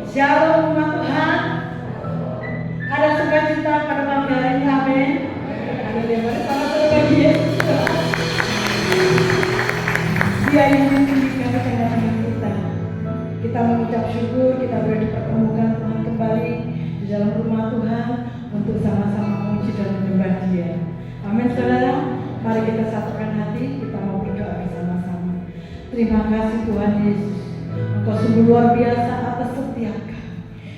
Shalom umat Tuhan. Ada sukacita pada pagi hari ini, amin. Haleluya, mari sama-sama bagi Yesus. Dia yang meninggikan kedatangan kita. Kita mengucap syukur, kita boleh dipertemukan Tuhan kembali di dalam rumah Tuhan untuk sama-sama memuji dan menyembah Dia. Amin, saudara. Mari kita satukan hati, kita mau berdoa bersama-sama. Terima kasih Tuhan Yesus. Engkau sungguh luar biasa atas setiap kami.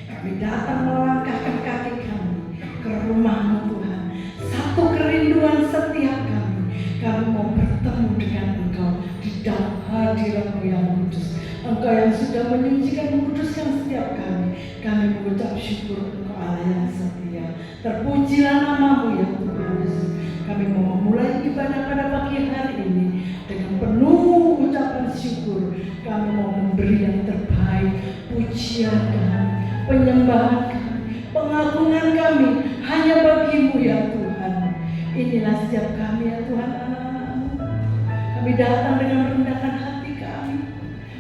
Kami datang melangkahkan kaki kami ke rumah-Mu Tuhan. Satu kerinduan setiap kami. Kami mau bertemu dengan Engkau di dalam hadirat-Mu yang kudus. Engkau yang sudah menyucikan, menguduskan setiap kami. Kami mengucap syukur Engkau Allah yang setia. Terpujilah nama-Mu ya Tuhan Yesus. Kami mau memulai ibadah pada pagi hari ini dengan penuh ucapan syukur. Kami mau memberi yang terbaik, pujian kami, penyembahan kami, pengagungan kami hanya bagi-Mu ya Tuhan. Inilah setiap kami ya Tuhan, anak-anak-Mu. Kami datang dengan merendahkan hati kami,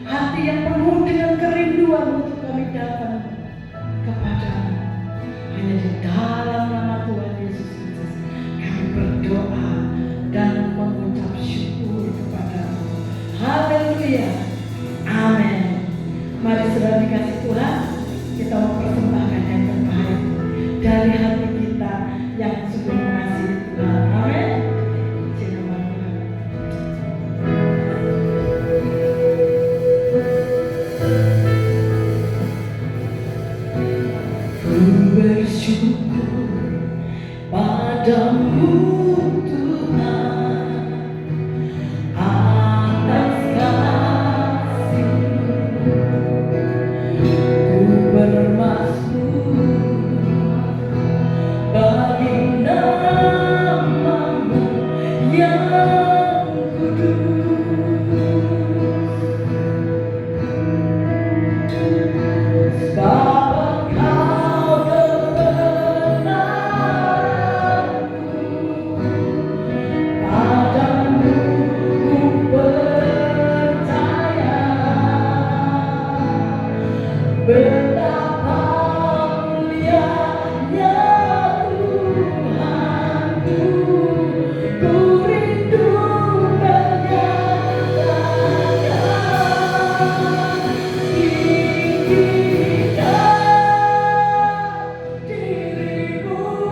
hati yang penuh dengan kerinduan untuk kami datang kepada-Mu. Hanya di dalam nama Tuhan Yesus Kristus kami berdoa dan mengucap syukur kepada-Mu. Haleluya. Amin. Mari saudara dikasih Tuhan, kita mempersembahkan yang terbaik dari hati kita yang sungguh mengasihi Tuhan. Amin. Ku bersyukur padamu Tuhan atas kasih-Mu. Ku bermazmur bagi nama-Mu yang kudus. Sebab Engkau kebenaranku, padamu ku percaya. Betapa mulianya Tuhanku, ku rindu menyatakan tinggikan diri-Mu,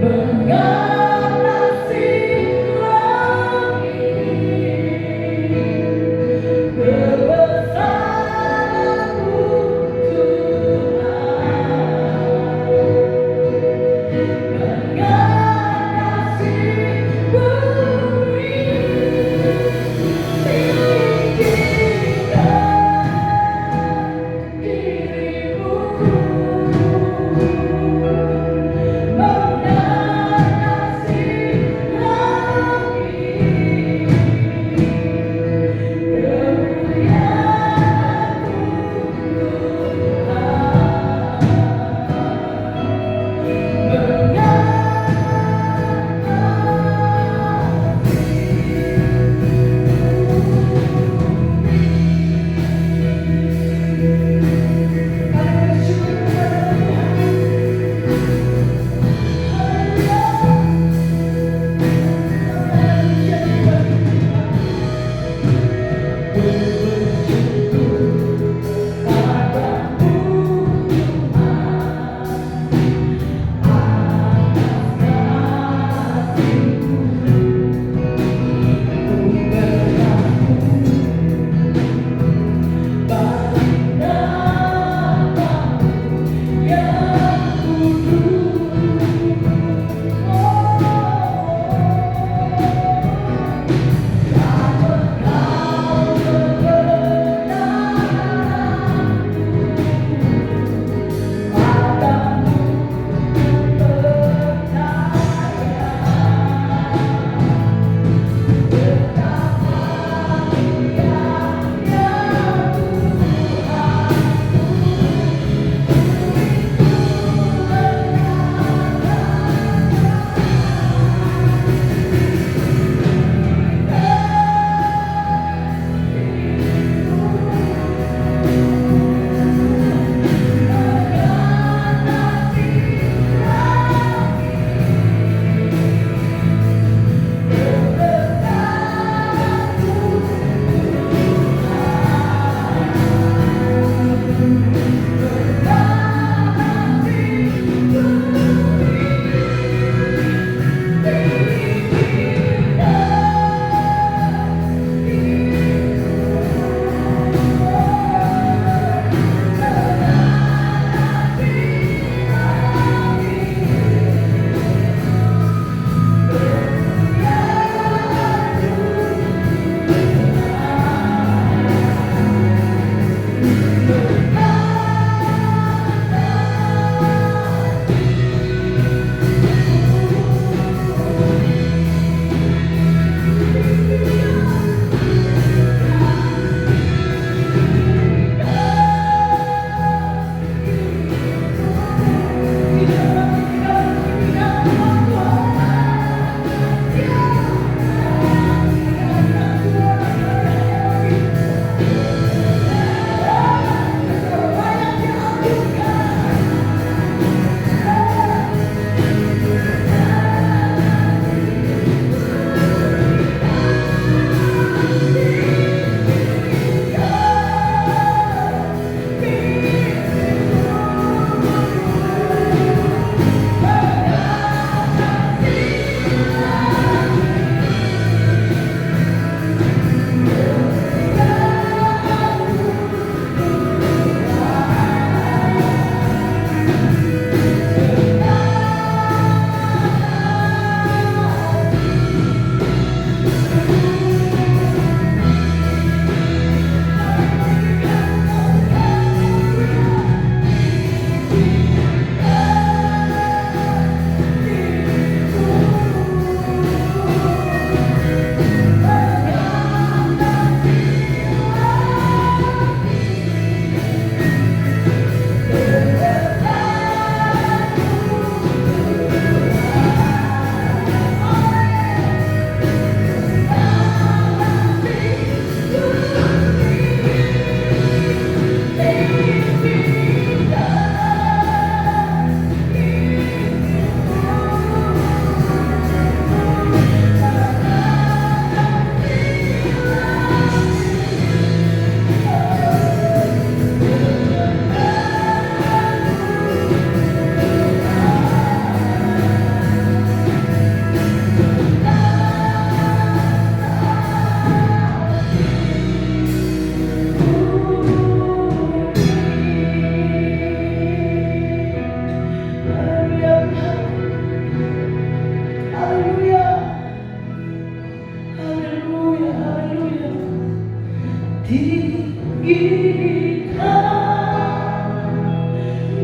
mengatasi langit, kebesaran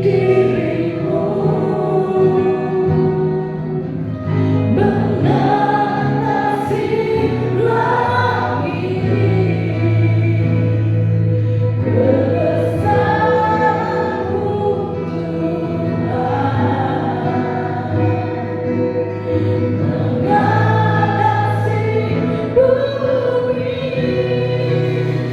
dirimu mengatasi langit kebesaranmu Tuhan mengatasi bumi dirimu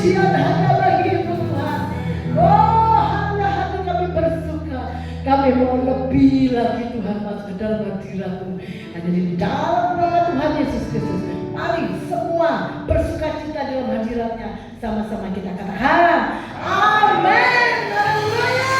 pujian hanya bagimu Tuhan. Oh, hanya hati kami bersuka. Kami mau lebih lagi Tuhan masuk ke dalam hadirat-Mu. Hanya di dalam nama Tuhan Yesus Kristus. Mari semua bersuka cita dalam hadirat-Nya. Sama-sama kita katakan amin. Haleluya.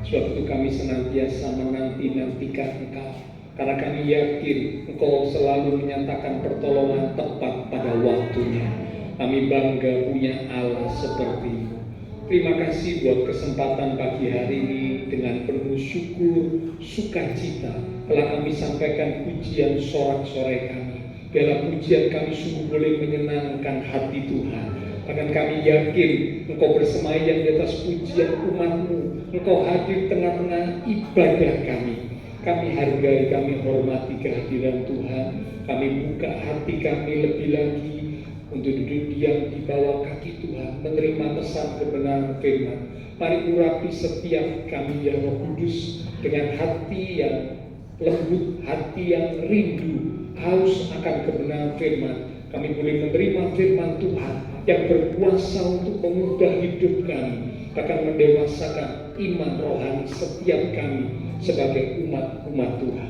Sebab itu kami senantiasa menanti-nantikan Engkau, karena kami yakin Engkau selalu menyatakan pertolongan tepat pada waktunya. Kami bangga punya Allah seperti itu. Terima kasih buat kesempatan pagi hari ini dengan penuh syukur, sukacita telah kami sampaikan pujian sorak-sorai kami. Biarlah pujian kami sungguh boleh menyenangkan hati Tuhan. Bahkan kami yakin Engkau bersemayam di atas pujian umat-Mu. Engkau hadir tengah-tengah ibadah kami. Kami hargai, kami hormati kehadiran Tuhan. Kami buka hati kami lebih lagi untuk duduk diam di bawah kaki Tuhan, menerima pesan kebenaran firman. Mari urapi setiap kami ya Roh Kudus dengan hati yang lembut, hati yang rindu, haus akan kebenaran firman. Kami boleh menerima firman Tuhan yang berkuasa untuk mengubah hidup kami, bahkan mendewasakan iman rohani setiap kami sebagai umat Tuhan.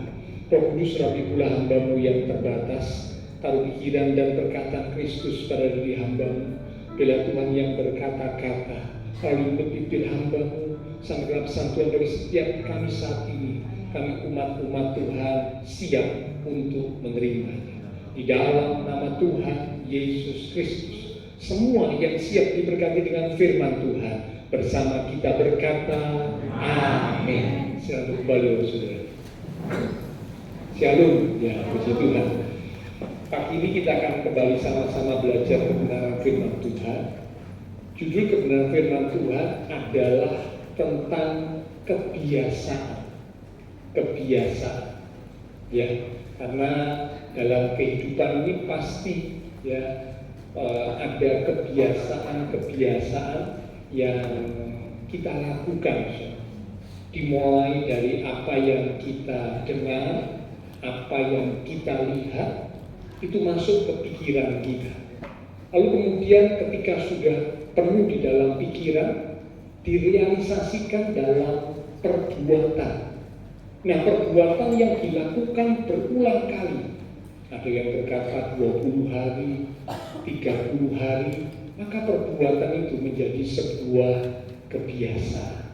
Roh Kudus, rapikanlah hamba-Mu yang terbatas. Taruh pikiran dan perkataan Kristus pada diri hamba-Mu. Bila Tuhan yang berkata-kata lalu mulut bibir hamba-Mu sampai dalam santuan dari setiap kami saat ini. Kami umat Tuhan siap untuk menerimanya. Di dalam nama Tuhan Yesus Kristus, semua yang siap diberkati dengan firman Tuhan bersama kita berkata amin. Selamat kembali saudara. Shalom ya, puji Tuhan. Pagi ini kita akan kembali sama-sama belajar kebenaran firman Tuhan. Judul kebenaran firman Tuhan adalah tentang kebiasaan. Ya, karena dalam kehidupan ini pasti ya ada kebiasaan yang kita lakukan. Dimulai dari apa yang kita dengar, apa yang kita lihat, itu masuk ke pikiran kita. Lalu kemudian ketika sudah penuh di dalam pikiran, direalisasikan dalam perbuatan. Nah, perbuatan yang dilakukan berulang kali. Ada yang berkata 20 hari, 30 hari, maka perbuatan itu menjadi sebuah kebiasaan.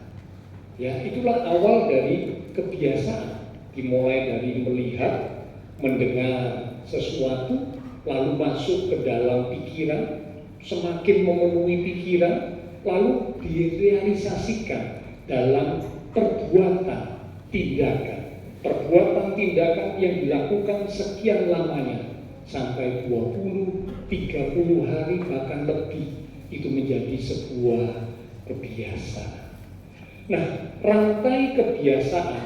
Ya, itulah awal dari kebiasaan. Dimulai dari melihat, mendengar sesuatu, lalu masuk ke dalam pikiran, semakin memenuhi pikiran, lalu direalisasikan dalam perbuatan tindakan yang dilakukan sekian lamanya sampai 20, 30 hari bahkan lebih, itu menjadi sebuah kebiasaan. Nah, rantai kebiasaan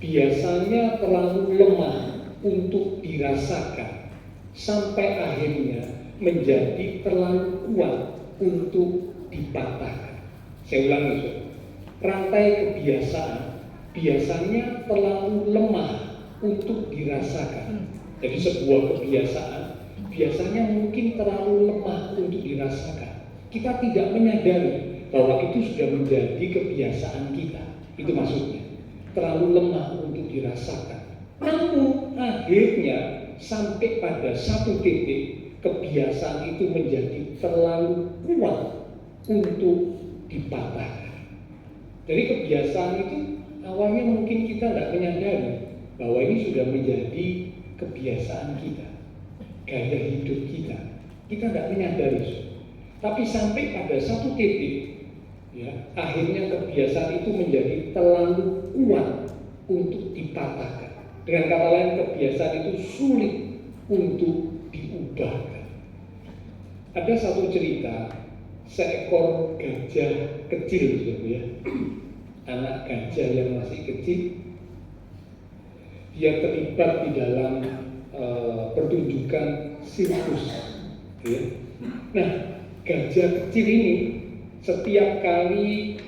biasanya terlalu lemah untuk dirasakan sampai akhirnya menjadi terlalu kuat untuk dipatahkan. Saya ulangi, rantai kebiasaan biasanya terlalu lemah untuk dirasakan. Jadi sebuah kebiasaan biasanya mungkin terlalu lemah untuk dirasakan. Kita tidak menyadari bahwa itu sudah menjadi kebiasaan kita. Itu maksudnya, terlalu lemah untuk dirasakan. Namun akhirnya sampai pada satu titik kebiasaan itu menjadi terlalu kuat untuk dipatahkan. Jadi kebiasaan itu awalnya mungkin kita tidak menyadari bahwa ini sudah menjadi kebiasaan kita, gaya hidup kita. Kita tidak menyadari. Tapi sampai pada satu titik, ya, akhirnya kebiasaan itu menjadi terlalu kuat untuk dipatahkan. Dengan kata lain, kebiasaan itu sulit untuk diubahkan. Ada satu cerita, seekor gajah kecil, ya. Anak gajah yang masih kecil, dia terlibat di dalam pertunjukan sirkus. Ya. Nah, gajah kecil ini setiap kali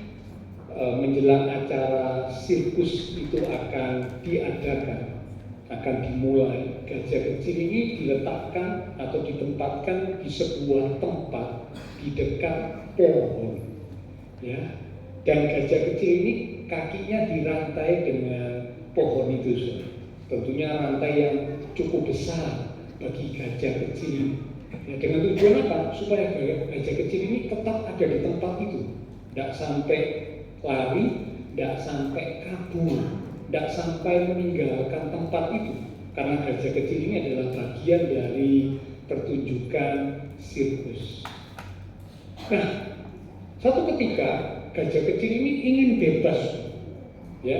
menjelang acara sirkus itu akan diadakan, akan dimulai, gajah kecil ini diletakkan atau ditempatkan di sebuah tempat di dekat pohon, ya. Dan gajah kecil ini kakinya dirantai dengan pohon itu, tentunya rantai yang cukup besar bagi gajah kecil ini. Ya, dengan tujuan apa? Supaya gajah kecil ini tetap ada di tempat itu, tidak sampai lari, tidak sampai kabur, tidak sampai meninggalkan tempat itu. Karena gajah kecil ini adalah bagian dari pertunjukan sirkus. Nah, satu ketika gajah kecil ini ingin bebas, ya,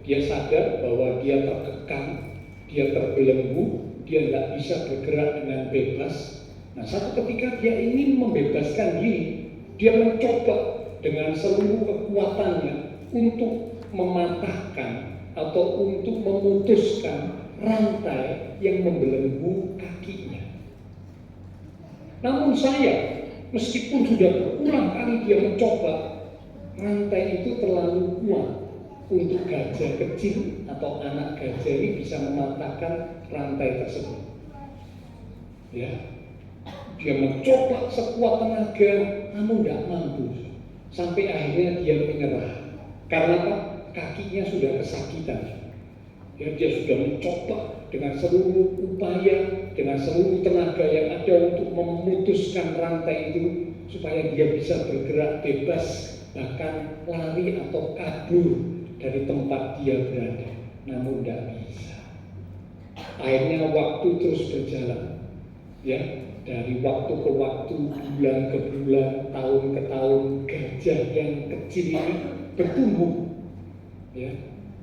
dia sadar bahwa dia terkekang, dia terbelenggu, dia tidak bisa bergerak dengan bebas. Nah, satu ketika dia ingin membebaskan diri, dia mencoba dengan seluruh kekuatannya untuk mematahkan atau untuk memutuskan rantai yang membelenggu kakinya. Namun sayang, meskipun sudah berulang kali dia mencoba, rantai itu terlalu kuat untuk gajah kecil atau anak gajah ini bisa mematahkan rantai tersebut. Ya, dia mencoba sekuat tenaga, namun tidak mampu. Sampai akhirnya dia menyerah. Karena apa? Kakinya sudah kesakitan. Ya, dia sudah mencoba dengan seluruh upaya, dengan seluruh tenaga yang ada untuk memutuskan rantai itu supaya dia bisa bergerak bebas, bahkan lari atau kabur dari tempat dia berada. Namun tidak bisa. Akhirnya waktu terus berjalan, ya, dari waktu ke waktu, bulan ke bulan, tahun ke tahun, gajah yang kecil ini bertumbuh, ya.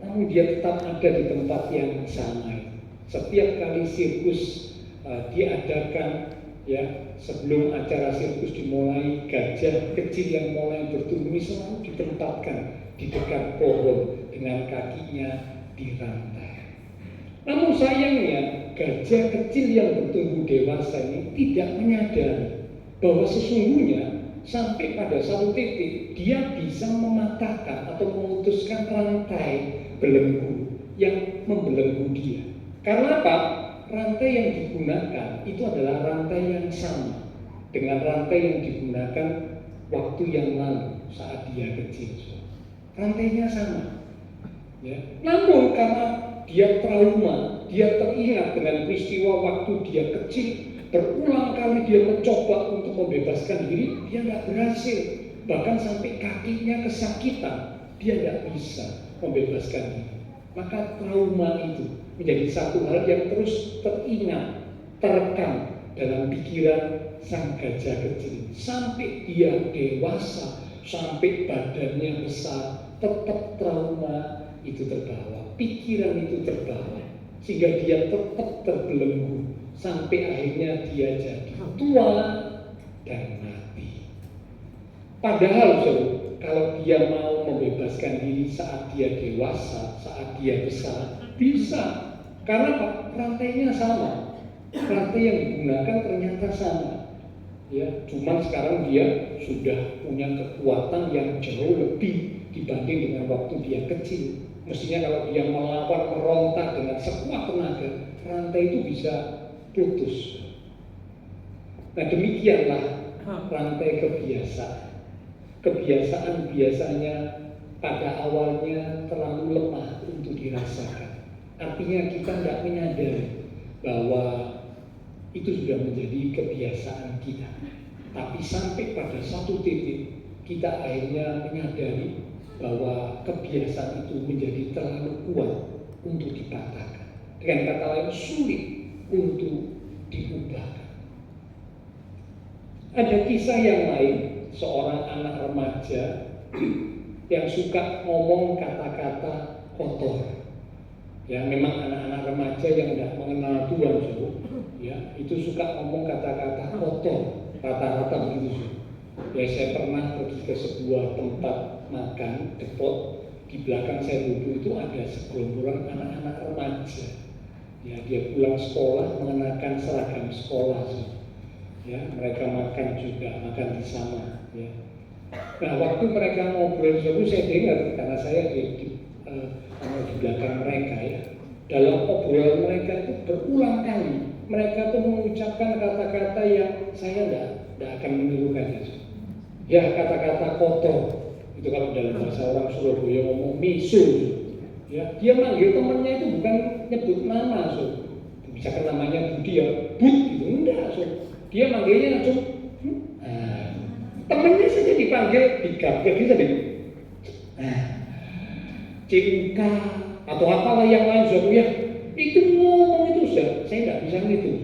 Namun dia tetap ada di tempat yang sama. Setiap kali sirkus diadakan, ya, sebelum acara sirkus dimulai, gajah kecil yang mulai bertumbuh selalu ditempatkan di dekat pohon dengan kakinya dirantai. Namun sayangnya gajah kecil yang bertumbuh dewasa ini tidak menyadari bahwa sesungguhnya sampai pada satu titik dia bisa mematahkan atau memutuskan rantai belenggu yang membelenggu dia. Karena apa? Rantai yang digunakan itu adalah rantai yang sama dengan rantai yang digunakan waktu yang lalu saat dia kecil. Rantainya sama, ya. Namun karena dia trauma, dia teringat dengan peristiwa waktu dia kecil, berulang kali dia mencoba untuk membebaskan diri, dia tidak berhasil. Bahkan sampai kakinya kesakitan, dia tidak bisa membebaskan diri. Maka trauma itu menjadi satu hal yang terus teringat, terekam dalam pikiran sang gajah kecil. Sampai dia dewasa, sampai badannya besar, tetap trauma itu terbawa, pikiran itu terbawa, sehingga dia tetap terbelenggu sampai akhirnya dia jadi tua dan mati. Padahal kalau dia mau membebaskan diri saat dia dewasa, saat dia besar, bisa. Karena apa? Rantainya sama. Rantai yang digunakan ternyata sama. Ya, cuman sekarang dia sudah punya kekuatan yang jauh lebih dibanding dengan waktu dia kecil. Mestinya kalau dia melawan, meronta dengan sekuat tenaga, rantai itu bisa putus. Nah, demikianlah rantai kebiasaan. Kebiasaan biasanya pada awalnya terlalu lemah untuk dirasakan. Artinya kita tidak menyadari bahwa itu sudah menjadi kebiasaan kita. Tapi sampai pada satu titik kita akhirnya menyadari bahwa kebiasaan itu menjadi terlalu kuat untuk dipatahkan. Dengan kata lain, sulit untuk diubahkan. Ada kisah yang lain, seorang anak remaja yang suka ngomong kata-kata kotor. Ya, memang anak-anak remaja yang tidak mengenal Tuhan, ya, itu suka ngomong kata-kata kotor, rata-rata begitu. Ya, saya pernah pergi ke sebuah tempat makan, depot, di belakang saya duduk itu ada segerombolan anak-anak remaja. Ya, dia pulang sekolah mengenakan seragam sekolah, ya, mereka makan juga, makan di sana. Ya. Nah, waktu mereka ngobrol dulu saya dengar karena saya di belakang mereka, ya. Dalam obrolan mereka itu berulang kali mereka tuh mengucapkan kata-kata yang saya tidak akan menirukannya. Ya, kata-kata kotor itu kalau dalam bahasa orang Surabaya ngomong misu. Ya, dia manggil temannya itu bukan nyebut nama, misalkan namanya Budi, ya, Bud gitu, enggak, dia manggilnya langsung. Temennya saja dipanggil, digabung gitu. CUK atau apalah yang lain sudah ya, itu ngomong itu sudah, saya nggak bisa ngitung.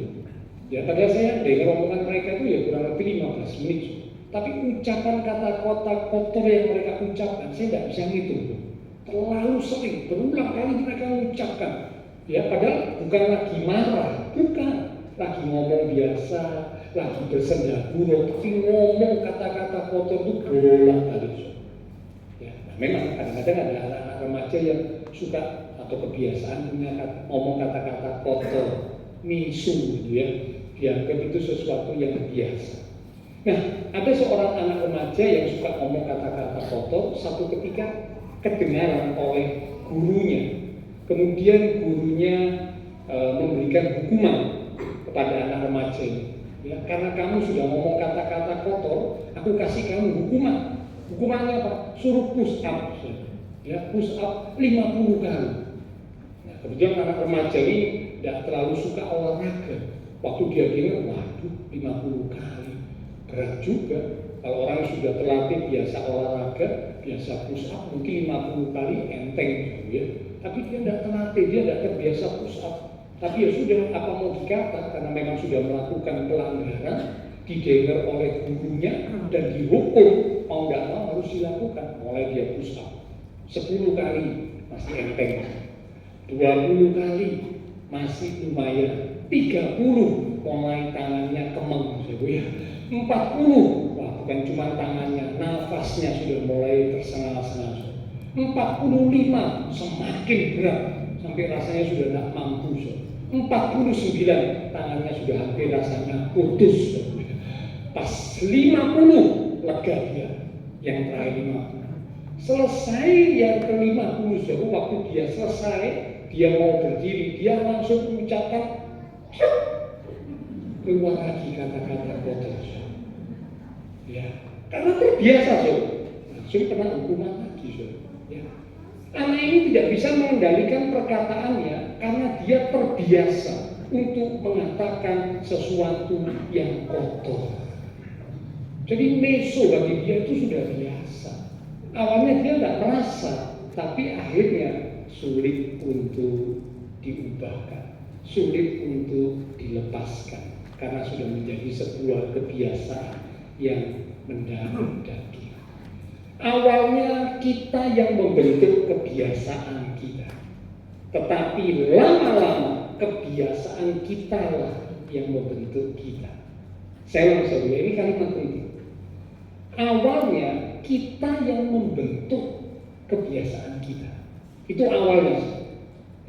Ya padahal saya dengar omongan mereka itu ya kurang lebih 15 menit. Tapi ucapan kata-kata kotor yang mereka ucapkan, saya nggak bisa ngitung. Terlalu sering, berulang kali mereka mengucapkan. Ya padahal bukan lagi marah, bukan. Lagi ngomong biasa, lagi bersenda gurau, tapi ngomong kata-kata kotor itu bolak-balik. Ya, nah memang kadang-kadang ada anak-anak remaja yang suka atau kebiasaan ngomong kata-kata kotor, misu gitu ya, dianggap itu sesuatu yang biasa. Nah, ada seorang anak remaja yang suka ngomong kata-kata kotor, satu ketika kedengaran oleh gurunya. Kemudian gurunya memberikan hukuman kepada anak remaja ini. Ya, karena kamu sudah ngomong kata-kata kotor, aku kasih kamu hukuman. Hukumannya apa? Suruh push up. Ya, push up 50 kali. Nah, kemudian anak remaja ini tidak terlalu suka olahraga. Waktu dia dengar, waduh 50 kali. Berat juga. Kalau orang sudah terlatih biasa olahraga, biasa push up mungkin 50 kali enteng gitu ya. Tapi dia tidak terlatih, dia tidak terbiasa push up. Tapi ya sudah, apa mau dikata, karena memang sudah melakukan pelanggaran, didengar oleh gurunya dan dihukum, mau nggak mau harus dilakukan. Mulai dia push up 10 kali masih enteng, 20 kali masih lumayan, 30 mulai tangannya kemeng ya. 40, wah bukan cuma tangannya, nafasnya sudah mulai tersengal-sengal. 45 semakin berat sampai rasanya sudah tidak mampu. 49 tangannya sudah hampir rasanya putus. Pas 50 lega dia, yang terakhir 50. Selesai yang ke-50, waktu dia selesai, dia mau berdiri, dia langsung mengucapkan keluar lagi kata-kata kotor. Ya, karena terbiasa langsung kena hukuman lagi. Ya. Anak ini tidak bisa mengendalikan perkataannya karena dia terbiasa untuk mengatakan sesuatu yang kotor. Jadi meso bagi dia itu sudah biasa. Awalnya dia tidak merasa, tapi akhirnya sulit untuk diubahkan, sulit untuk dilepaskan karena sudah menjadi sebuah kebiasaan yang mendarah daging. Awalnya kita yang membentuk kebiasaan kita, tetapi lama-lama kebiasaan kita lah yang membentuk kita. Saya ulang saudara, ini kalimat penting. Awalnya kita yang membentuk kebiasaan kita. Itu awalnya.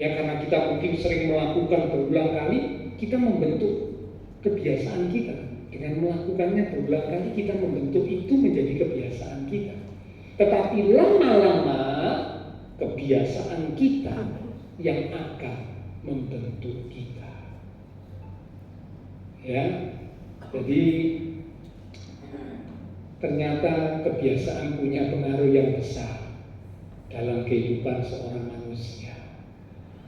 Ya karena kita mungkin sering melakukan berulang kali, kita membentuk kebiasaan kita. Dengan melakukannya berulang kali kita membentuk itu menjadi kebiasaan kita. Tetapi lama-lama kebiasaan kita yang akan membentuk kita. Ya, jadi ternyata kebiasaan punya pengaruh yang besar dalam kehidupan seorang manusia.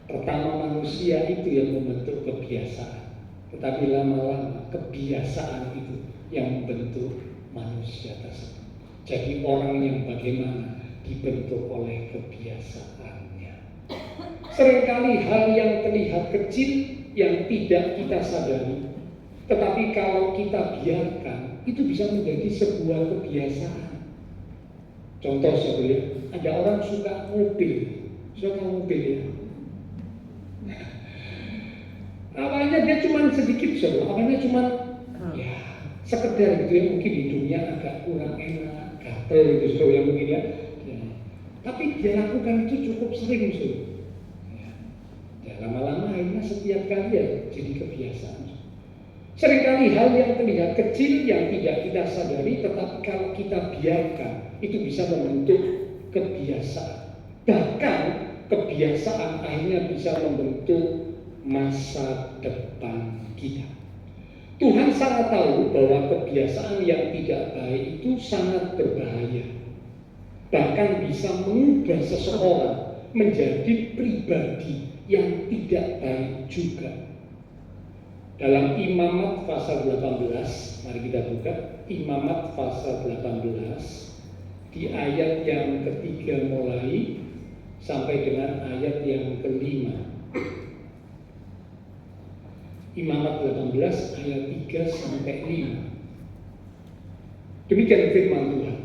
Pertama manusia itu yang membentuk kebiasaan, tetapi lama-lama kebiasaan itu yang membentuk manusia tersebut. Jadi orang yang bagaimana dibentuk oleh kebiasaannya. Seringkali hal yang terlihat kecil yang tidak kita sadari, tetapi kalau kita biarkan itu bisa menjadi sebuah kebiasaan. Contoh saudara, ada orang suka mobil ya. Awalnya dia cuma sedikit saudara, awalnya cuma ya sekedar gitu ya, mungkin hidungnya agak kurang enak, gatel gitu saudara yang mungkin ya. Tapi dia lakukan itu cukup sering saudara. Ya lama-lama akhirnya setiap kali ya jadi kebiasaan. Seringkali hal yang terlihat kecil yang tidak kita sadari, tetapi kalau kita biarkan itu bisa membentuk kebiasaan. Bahkan kebiasaan akhirnya bisa membentuk masa depan kita. Tuhan sangat tahu bahwa kebiasaan yang tidak baik itu sangat berbahaya. Bahkan bisa mengubah seseorang menjadi pribadi yang tidak baik juga. Dalam Imamat pasal 18, mari kita buka Imamat pasal 18 di ayat yang ketiga mulai sampai dengan ayat yang kelima. Imamat 18 ayat 3 sampai 5. Demikian firman Tuhan.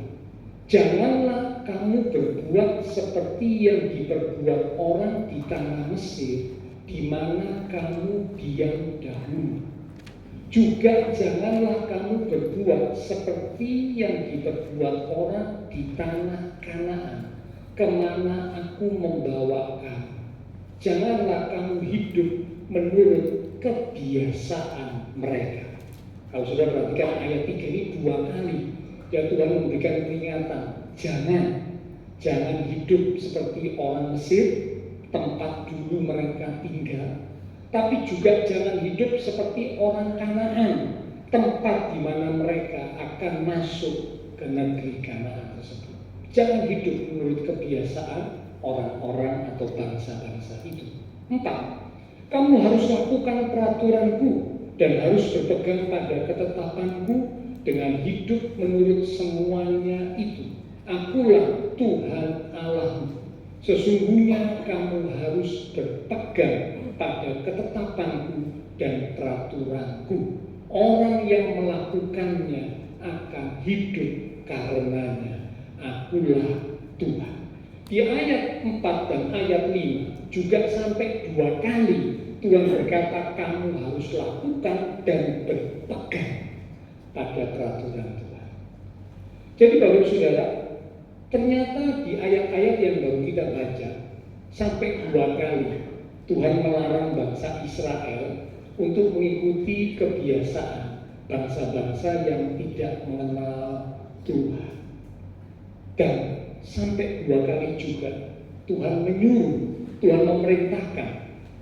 Janganlah kamu berbuat seperti yang diperbuat orang di tanah Mesir, di mana kamu diam dahulu. Juga janganlah kamu berbuat seperti yang diperbuat orang di tanah Kanaan, kemana aku membawa kamu. Janganlah kamu hidup menurut kebiasaan mereka. Kalau sudah perhatikan ayat 3 ini 2 kali ya Tuhan memberikan peringatan. Jangan hidup seperti orang Mesir, tempat dulu mereka tinggal. Tapi juga jangan hidup seperti orang Kanaan, tempat di mana mereka akan masuk ke negeri Kanaan tersebut. Jangan hidup menurut kebiasaan orang-orang atau bangsa-bangsa itu. 4. Kamu harus lakukan peraturanku dan harus berpegang pada ketetapanku dengan hidup menurut semuanya itu. Akulah Tuhan Allahmu. Sesungguhnya kamu harus berpegang pada ketetapanku dan peraturanku. Orang yang melakukannya akan hidup karenanya. Akulah Tuhan. Di ayat 4 dan ayat 5 juga sampai 2 kali Tuhan berkata kamu harus lakukan dan berpegang pada peraturan Tuhan. Jadi Bapak Saudara, ternyata di ayat-ayat yang baru kita baca sampai 2 kali Tuhan melarang bangsa Israel untuk mengikuti kebiasaan bangsa-bangsa yang tidak mengenal Tuhan. Dan sampai 2 kali juga Tuhan menyuruh, Tuhan memerintahkan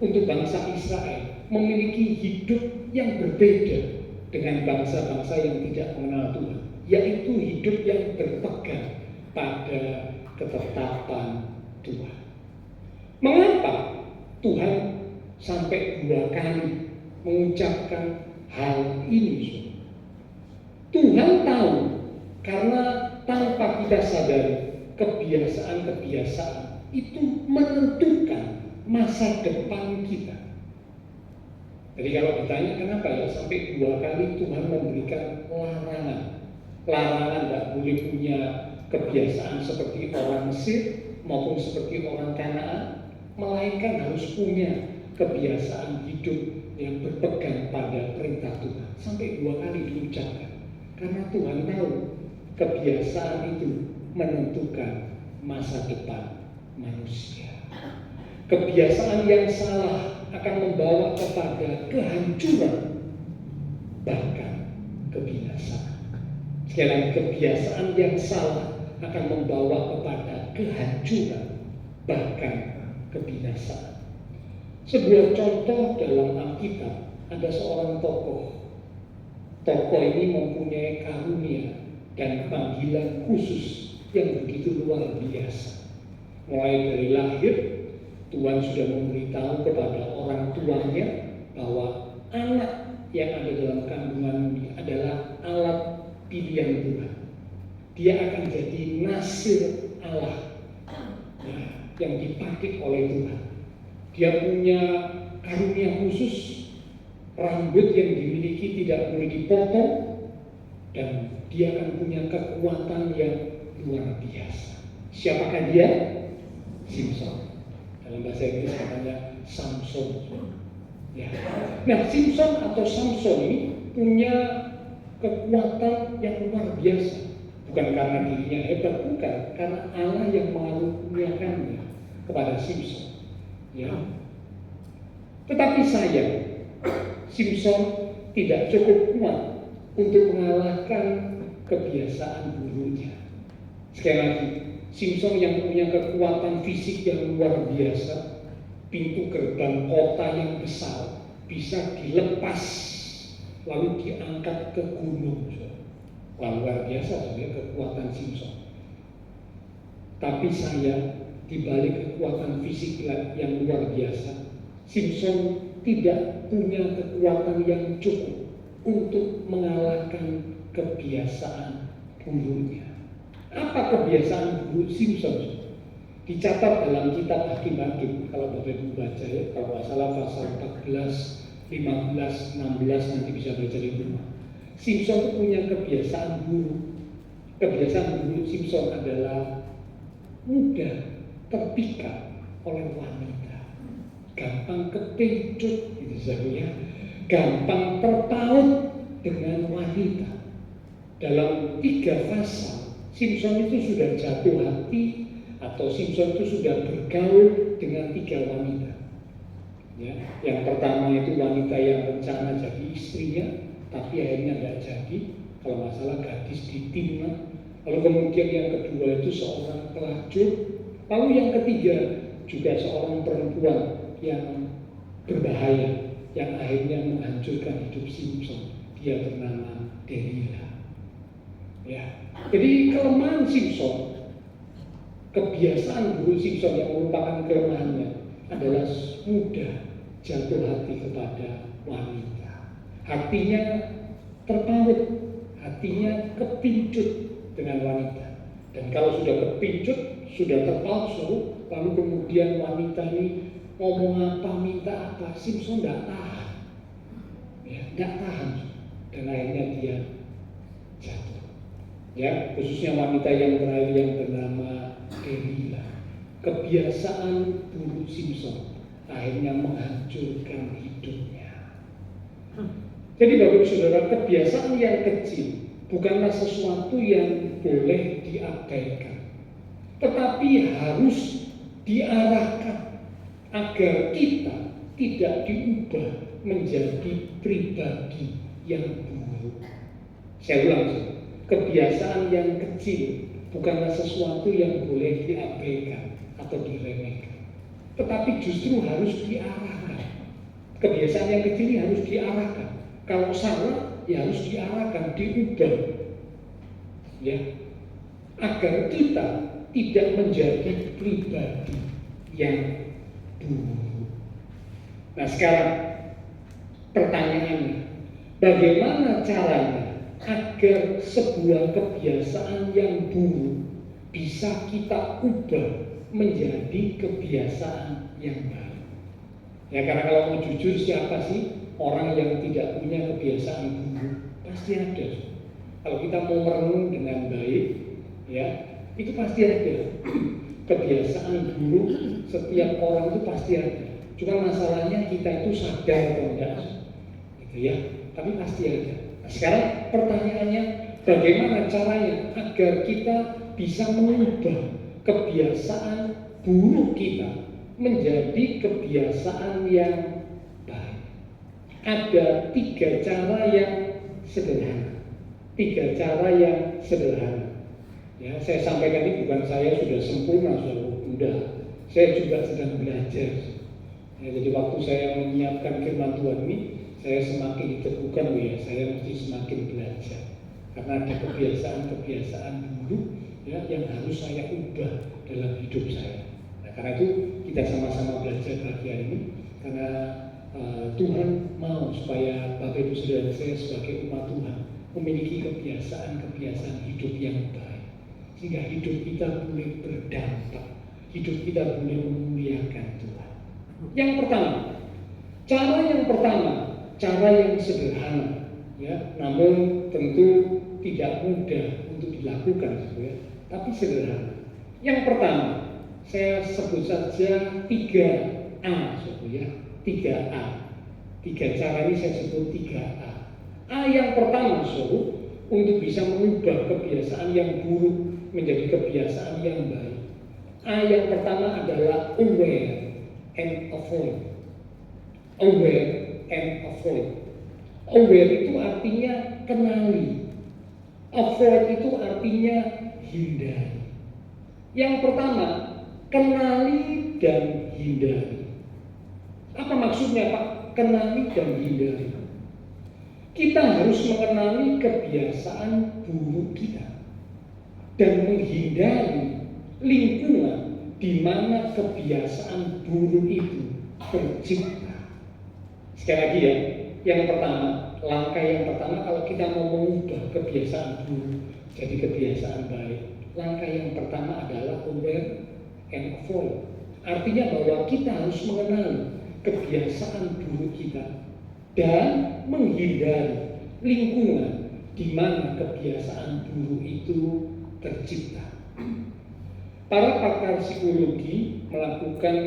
untuk bangsa Israel memiliki hidup yang berbeda dengan bangsa-bangsa yang tidak mengenal Tuhan, yaitu hidup yang berpegang pada ketetapan Tuhan. Mengapa Tuhan sampai 2 kali mengucapkan hal ini? Tuhan tahu, karena tanpa kita sadari kebiasaan-kebiasaan itu menentukan masa depan kita. Jadi kalau ditanya kenapa ya sampai 2 kali Tuhan memberikan larangan tidak boleh punya kebiasaan seperti orang Mesir maupun seperti orang Kanaan, melainkan harus punya kebiasaan hidup yang berpegang pada perintah Tuhan. Sampai 2 kali diucapkan, karena Tuhan tahu kebiasaan itu menentukan masa depan manusia. Kebiasaan yang salah akan membawa kepada kehancuran, bahkan kebinasaan. Sekali lagi, kebiasaan yang salah akan membawa kepada kehancuran, bahkan kebinasaan. Sebuah contoh dalam Alkitab, ada seorang tokoh. Tokoh ini mempunyai karunia dan panggilan khusus yang begitu luar biasa. Mulai dari lahir, Tuhan sudah memberitahu kepada orang tuanya bahwa anak yang ada dalam kandungan ini adalah alat pilihan Tuhan. Dia akan jadi nasir Allah yang dipakai oleh Tuhan. Dia punya karunia khusus, rambut yang dimiliki tidak boleh dipotong, dan dia akan punya kekuatan yang luar biasa. Siapakah dia? Simson. Dalam bahasa Inggris katanya Samson. Ya. Nah, Simson atau Samson ini punya kekuatan yang luar biasa. Bukan karena dirinya hebat, bukan, karena Allah yang mengaruniakannya kepada Simson. Ya. Tetapi sayang, Simson tidak cukup kuat untuk mengalahkan kebiasaan gurunya. Sekali lagi, Simson yang punya kekuatan fisik yang luar biasa, pintu gerbang kota yang besar bisa dilepas lalu diangkat ke gunung. Wah, luar biasa sebenarnya kekuatan Simson. Tapi saya, di balik kekuatan fisik yang luar biasa, Simson tidak punya kekuatan yang cukup untuk mengalahkan kebiasaan gurunya. Apa kebiasaan guru Simson? Dicatat dalam kitab Hakim-Hakim, kalau Bapak Ibu baca ya, kalau nggak salah pasal 14, 15, 16 nanti bisa baca di rumah. Simpson itu punya kebiasaan buruk. Kebiasaan buruk Simpson adalah mudah terpikat oleh wanita, gampang kepencut, gitu saja, gampang terpaut dengan wanita. Dalam 3 fase, Simpson itu sudah jatuh hati atau Simpson itu sudah bergaul dengan 3 wanita. Ya, yang pertama itu wanita yang rencana jadi istrinya, tapi akhirnya nggak jadi. Kalau nggak salah gadis di Timna. Lalu kemudian yang kedua itu seorang pelacur. Lalu yang ketiga juga seorang perempuan yang berbahaya, yang akhirnya menghancurkan hidup Simpson. Dia bernama Delilah. Ya, jadi kelemahan Simpson, kebiasaan buruk Simpson yang merupakan kelemahannya adalah mudah jatuh hati kepada wanita. Hatinya terpaut, hatinya kepincut dengan wanita. Dan kalau sudah kepincut, sudah terpaut, lalu kemudian wanita ini ngomong apa, minta apa, Simpson tidak tahan. Ya, tidak tahan. Dan akhirnya dia jatuh. Ya, khususnya wanita yang terakhir yang bernama Delilah. Kebiasaan buruk Simpson akhirnya menghancurkan hidupnya. Jadi Bapak Ibu Saudara, kebiasaan yang kecil bukanlah sesuatu yang boleh diabaikan, tetapi harus diarahkan agar kita tidak diubah menjadi pribadi yang buruk. Saya ulang, kebiasaan yang kecil bukanlah sesuatu yang boleh diabaikan atau diremehkan, tetapi justru harus diarahkan. Kebiasaan yang kecil ini harus diarahkan. Kalau salah, ya harus diarahkan, diubah, ya, agar kita tidak menjadi pribadi yang buruk. Nah sekarang pertanyaannya, bagaimana caranya agar sebuah kebiasaan yang buruk bisa kita ubah menjadi kebiasaan yang baik? Ya, karena kalau mau jujur, siapa sih orang yang tidak punya kebiasaan buruk? Pasti ada. Kalau kita mau merenung dengan baik, ya, itu pasti ada. Kebiasaan buruk setiap orang itu pasti ada. Cuma masalahnya kita itu sadar atau enggak, gitu ya. Tapi pasti ada. Nah, sekarang pertanyaannya, bagaimana caranya agar kita bisa mengubah kebiasaan buruk kita menjadi kebiasaan yang baik? Ada 3 cara yang sederhana. 3 cara yang sederhana. Ya, saya sampaikan ini bukan saya sudah sempurna, sudah mudah. Saya juga sedang belajar. Ya, jadi waktu saya menyiapkan firman Tuhan ini, saya semakin diteguhkan, ya, saya mesti semakin belajar. Karena ada kebiasaan-kebiasaan buruk, ya, yang harus saya ubah dalam hidup saya. Nah, karena itu kita sama-sama belajar pagi hari ini. Karena Tuhan mau supaya Bapak Ibu Saudara saya sebagai umat Tuhan memiliki kebiasaan-kebiasaan hidup yang baik, sehingga hidup kita boleh berdampak, hidup kita boleh memuliakan Tuhan. Yang pertama, cara yang sederhana, ya, namun tentu tidak mudah untuk dilakukan, ya, tapi sederhana. Yang pertama, saya sebut saja 3A, ya, 3A. 3 cara ini saya sebut 3A. A yang pertama, untuk bisa mengubah kebiasaan yang buruk menjadi kebiasaan yang baik. A yang pertama adalah aware and avoid. Aware and avoid. Aware itu artinya kenali. Avoid itu artinya hindari. Yang pertama, kenali dan hindari. Apa maksudnya, Pak? Kenali dan hindari. Kita harus mengenali kebiasaan buruk kita dan menghindari lingkungan di mana kebiasaan buruk itu tercipta. Sekali lagi ya, yang pertama, langkah yang pertama kalau kita mau mengubah kebiasaan buruk jadi kebiasaan baik, langkah yang pertama adalah aware and avoid. Artinya bahwa kita harus mengenali kebiasaan buruk kita dan menghindari lingkungan di mana kebiasaan buruk itu tercipta. Para pakar psikologi melakukan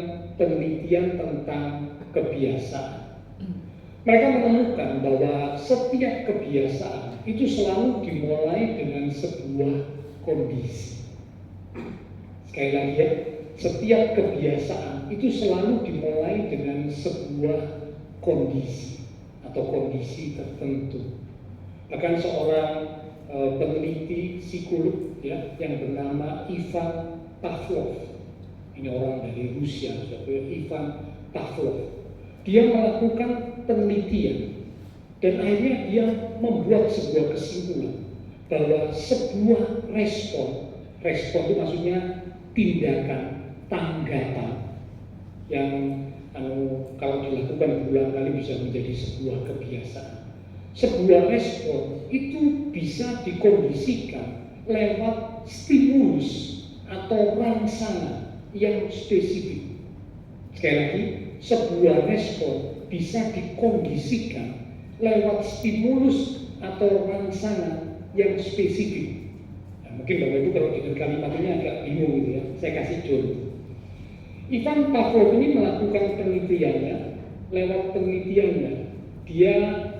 penelitian tentang kebiasaan. Mereka menemukan bahwa setiap kebiasaan itu selalu dimulai dengan sebuah kondisi. Sekali lagi ya, setiap kebiasaan itu selalu dimulai dengan sebuah kondisi atau kondisi tertentu. Bahkan seorang peneliti psikolog ya, yang bernama Ivan Pavlov, ini orang dari Rusia, Ivan Pavlov, dia melakukan penelitian dan akhirnya dia membuat sebuah kesimpulan bahwa sebuah respon itu maksudnya tindakan, tanggapan yang kalau dilakukan berulang kali bisa menjadi sebuah kebiasaan. Sebuah respon itu bisa dikondisikan lewat stimulus atau rangsangan yang spesifik. Sekali lagi, sebuah respon bisa dikondisikan lewat stimulus atau rangsangan yang spesifik. Nah, mungkin Bapak Ibu kalau dengar kalimat ini agak bingung gitu ya. Saya kasih contoh. Ivan Pavlov ini melakukan penelitiannya. Lewat penelitiannya, dia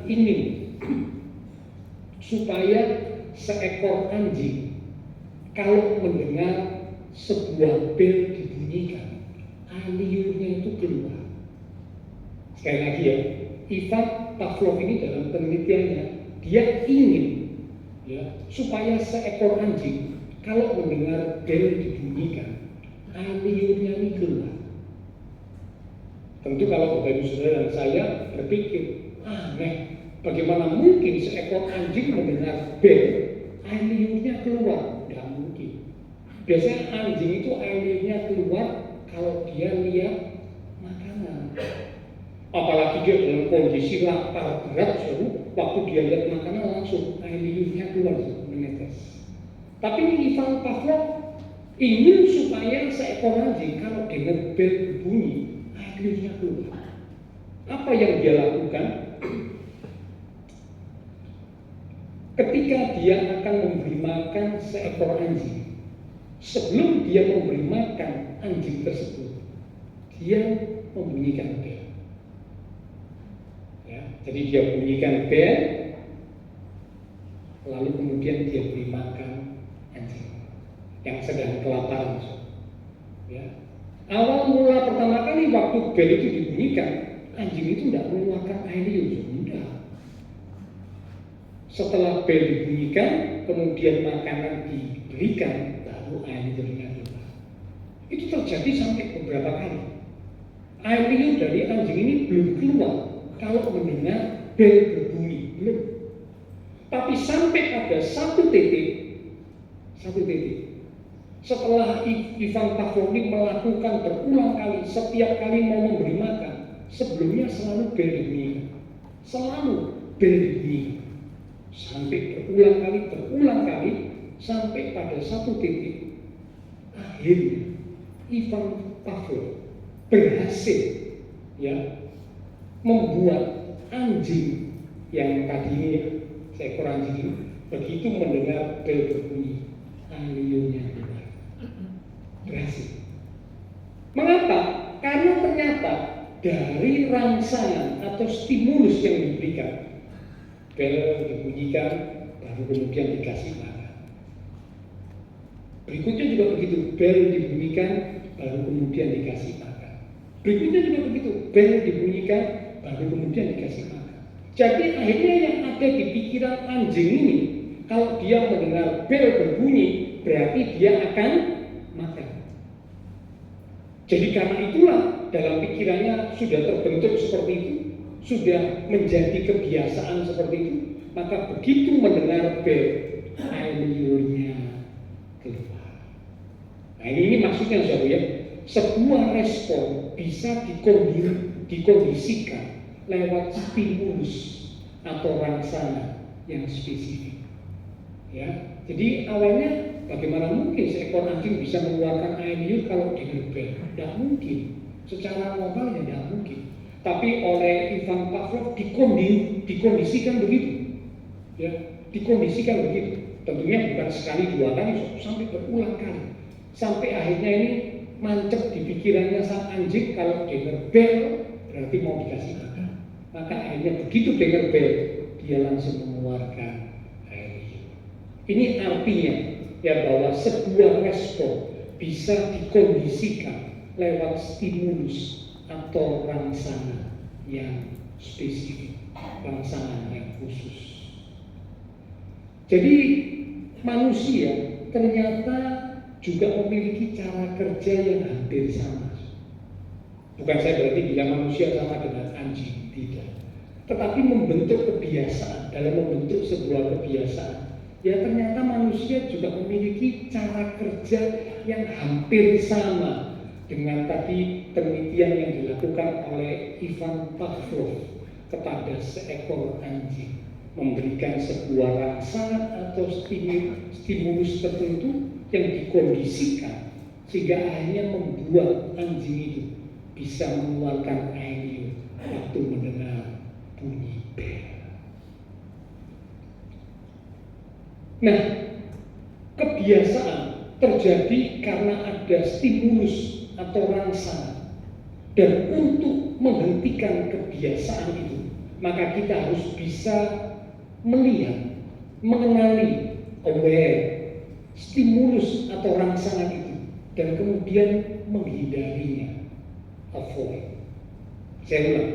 ingin supaya seekor anjing kalau mendengar sebuah bel dibunyikan, liurnya itu keluar. Sekali lagi ya, Ivan Pavlov ini dalam penelitiannya dia ingin ya supaya seekor anjing kalau mendengar bel dibunyikan, liurnya ini keluar. Tentu kalau Bapak Ibu Saudara dan saya berpikir, aneh, bagaimana mungkin seekor anjing mendengar bel, air liurnya keluar? Tidak mungkin. Biasanya anjing itu air liurnya keluar kalau dia lihat makanan. Apalagi dia dalam kondisi lapar berat, waktu dia lihat makanan langsung air liurnya keluar, menetes. Tapi Ivan Pavlov ingin supaya seekor anjing kalau dengar bel berbunyi, air liurnya keluar. Apa yang dia lakukan? Ketika dia akan memberi makan seekor anjing, sebelum dia memberi makan anjing tersebut, dia membunyikan bel. Ya, jadi dia bunyikan bel, lalu kemudian dia beri makan anjing yang sedang kelaparan. Ya. Awal mula pertama kali waktu bel itu dibunyikan, anjing itu tidak mengeluarkan air liur, enggak. Setelah bel dibunyikan, kemudian makanan diberikan, baru air liurnya keluar. Itu terjadi sampai beberapa kali. Air liur dari anjing ini belum keluar kalau mendengar bel berbunyi, belum. Tapi sampai pada satu titik, setelah Ivan Pavlov ini melakukan berulang kali, setiap kali mau memberi makan, sebelumnya selalu bel dibunyikan, sampai berulang kali, sampai pada satu titik, akhirnya Ivan Pavlov berhasil ya membuat anjing yang tadi ini seekor anjing ini begitu mendengar bel berbunyi, liurnya keluar. Berhasil. Mengapa? Karena ternyata dari rangsangan atau stimulus yang diberikan, bel dibunyikan, baru kemudian dikasih makan. Berikutnya juga begitu, bel dibunyikan, baru kemudian dikasih makan. Berikutnya juga begitu, bel dibunyikan, baru kemudian dikasih makan. Jadi akhirnya yang ada di pikiran anjing ini, kalau dia mendengar bel berbunyi, berarti dia akan makan. Jadi karena itulah dalam pikirannya sudah terbentuk seperti itu, sudah menjadi kebiasaan seperti itu, maka begitu mendengar bel, air liurnya keluar. Nah ini maksudnya saudara ya, sebuah respon bisa dikondisikan lewat stimulus atau rangsangan yang spesifik. Ya, Jadi awalnya bagaimana mungkin seekor anjing bisa mengeluarkan air liur kalau dengar bel? Tidak mungkin. Secara normal ya tidak mungkin. Tapi oleh Ivan Pavlov dikondisikan begitu, ya, dikondisikan begitu. Tentunya bukan sekali dua kali, sampai berulang kali. Sampai akhirnya ini mancep di pikirannya sang anjing kalau dengar bel berarti mau dikasih makan. Maka akhirnya begitu dengar bel dia langsung mengeluarkan air liur. Ini artinya ya bahwa sebuah respon bisa dikondisikan lewat stimulus atau rangsangan yang spesifik, rangsangan yang khusus. Jadi manusia ternyata juga memiliki cara kerja yang hampir sama. Bukan saya berarti bilang manusia sama dengan anjing, tidak. Tetapi membentuk kebiasaan, dalam membentuk sebuah kebiasaan, ya ternyata manusia juga memiliki cara kerja yang hampir sama dengan tadi penelitian yang dilakukan oleh Ivan Pavlov kepada seekor anjing, memberikan sebuah rangsangan atau stimulus tertentu yang dikondisikan sehingga akhirnya membuat anjing itu bisa mengeluarkan air liur waktu mendengar bunyi bel. Nah, kebiasaan terjadi karena ada stimulus atau rangsangan, dan untuk menghentikan kebiasaan itu maka kita harus bisa melihat, mengenali, aware stimulus atau rangsangan itu dan kemudian menghindarinya, avoid. Saya ulang,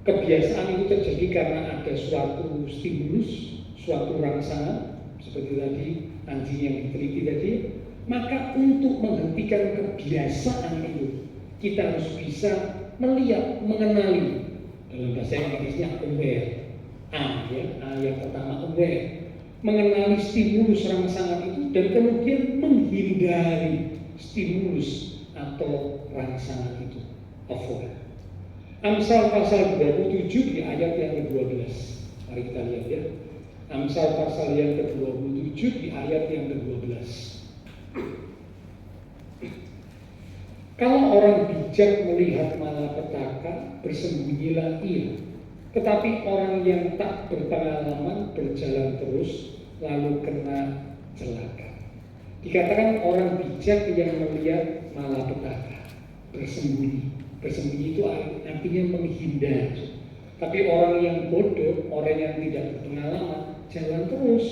kebiasaan itu terjadi karena ada suatu stimulus, suatu rangsangan seperti tadi anjing yang diteliti tadi. Maka untuk menghentikan kebiasaan itu kita harus bisa melihat, mengenali, dalam bahasa Inggrisnya aware. A yang pertama aware, mengenali stimulus rangsangan itu dan kemudian menghindari stimulus atau rangsangan itu, avoid. Amsal pasal 27 di ayat yang ke-12. Mari kita lihat ya. Amsal pasal yang ke-27 di ayat yang ke-12. Kalau orang bijak melihat malapetaka, bersembunyilah ia. Tetapi orang yang tak berpengalaman berjalan terus, lalu kena celaka. Dikatakan orang bijak yang melihat malapetaka, bersembunyi. Bersembunyi itu artinya menghindar. Tapi orang yang bodoh, orang yang tidak berpengalaman, jalan terus.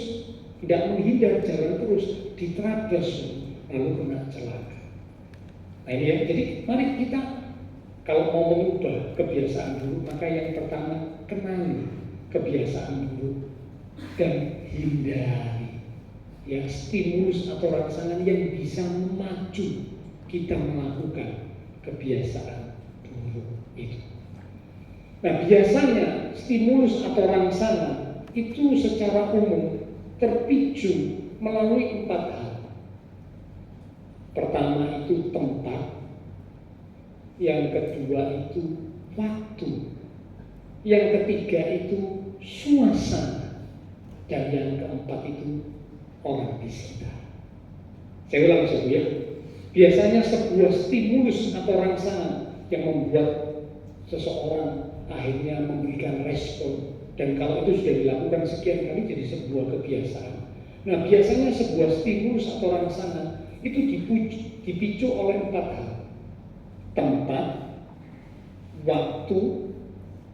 Tidak menghindar, jalan terus, diterabas, lalu kena celaka. Nah ini ya, jadi mari kita kalau mau mengubah kebiasaan buruk, maka yang pertama kenali kebiasaan buruk dan hindari ya stimulus atau rangsangan yang bisa memacu kita melakukan kebiasaan buruk itu. Nah biasanya stimulus atau rangsangan itu secara umum terpicu melalui 4 hal. Pertama itu tempat, yang kedua itu waktu, yang ketiga itu suasana, dan yang keempat itu orang di sekitar. Saya ulang satu ya. Biasanya sebuah stimulus atau rangsangan yang membuat seseorang akhirnya memberikan respon, dan kalau itu sudah dilakukan sekian kali jadi sebuah kebiasaan. Nah biasanya sebuah stimulus atau rangsangan itu dipicu oleh 4 hal. Tempat, waktu,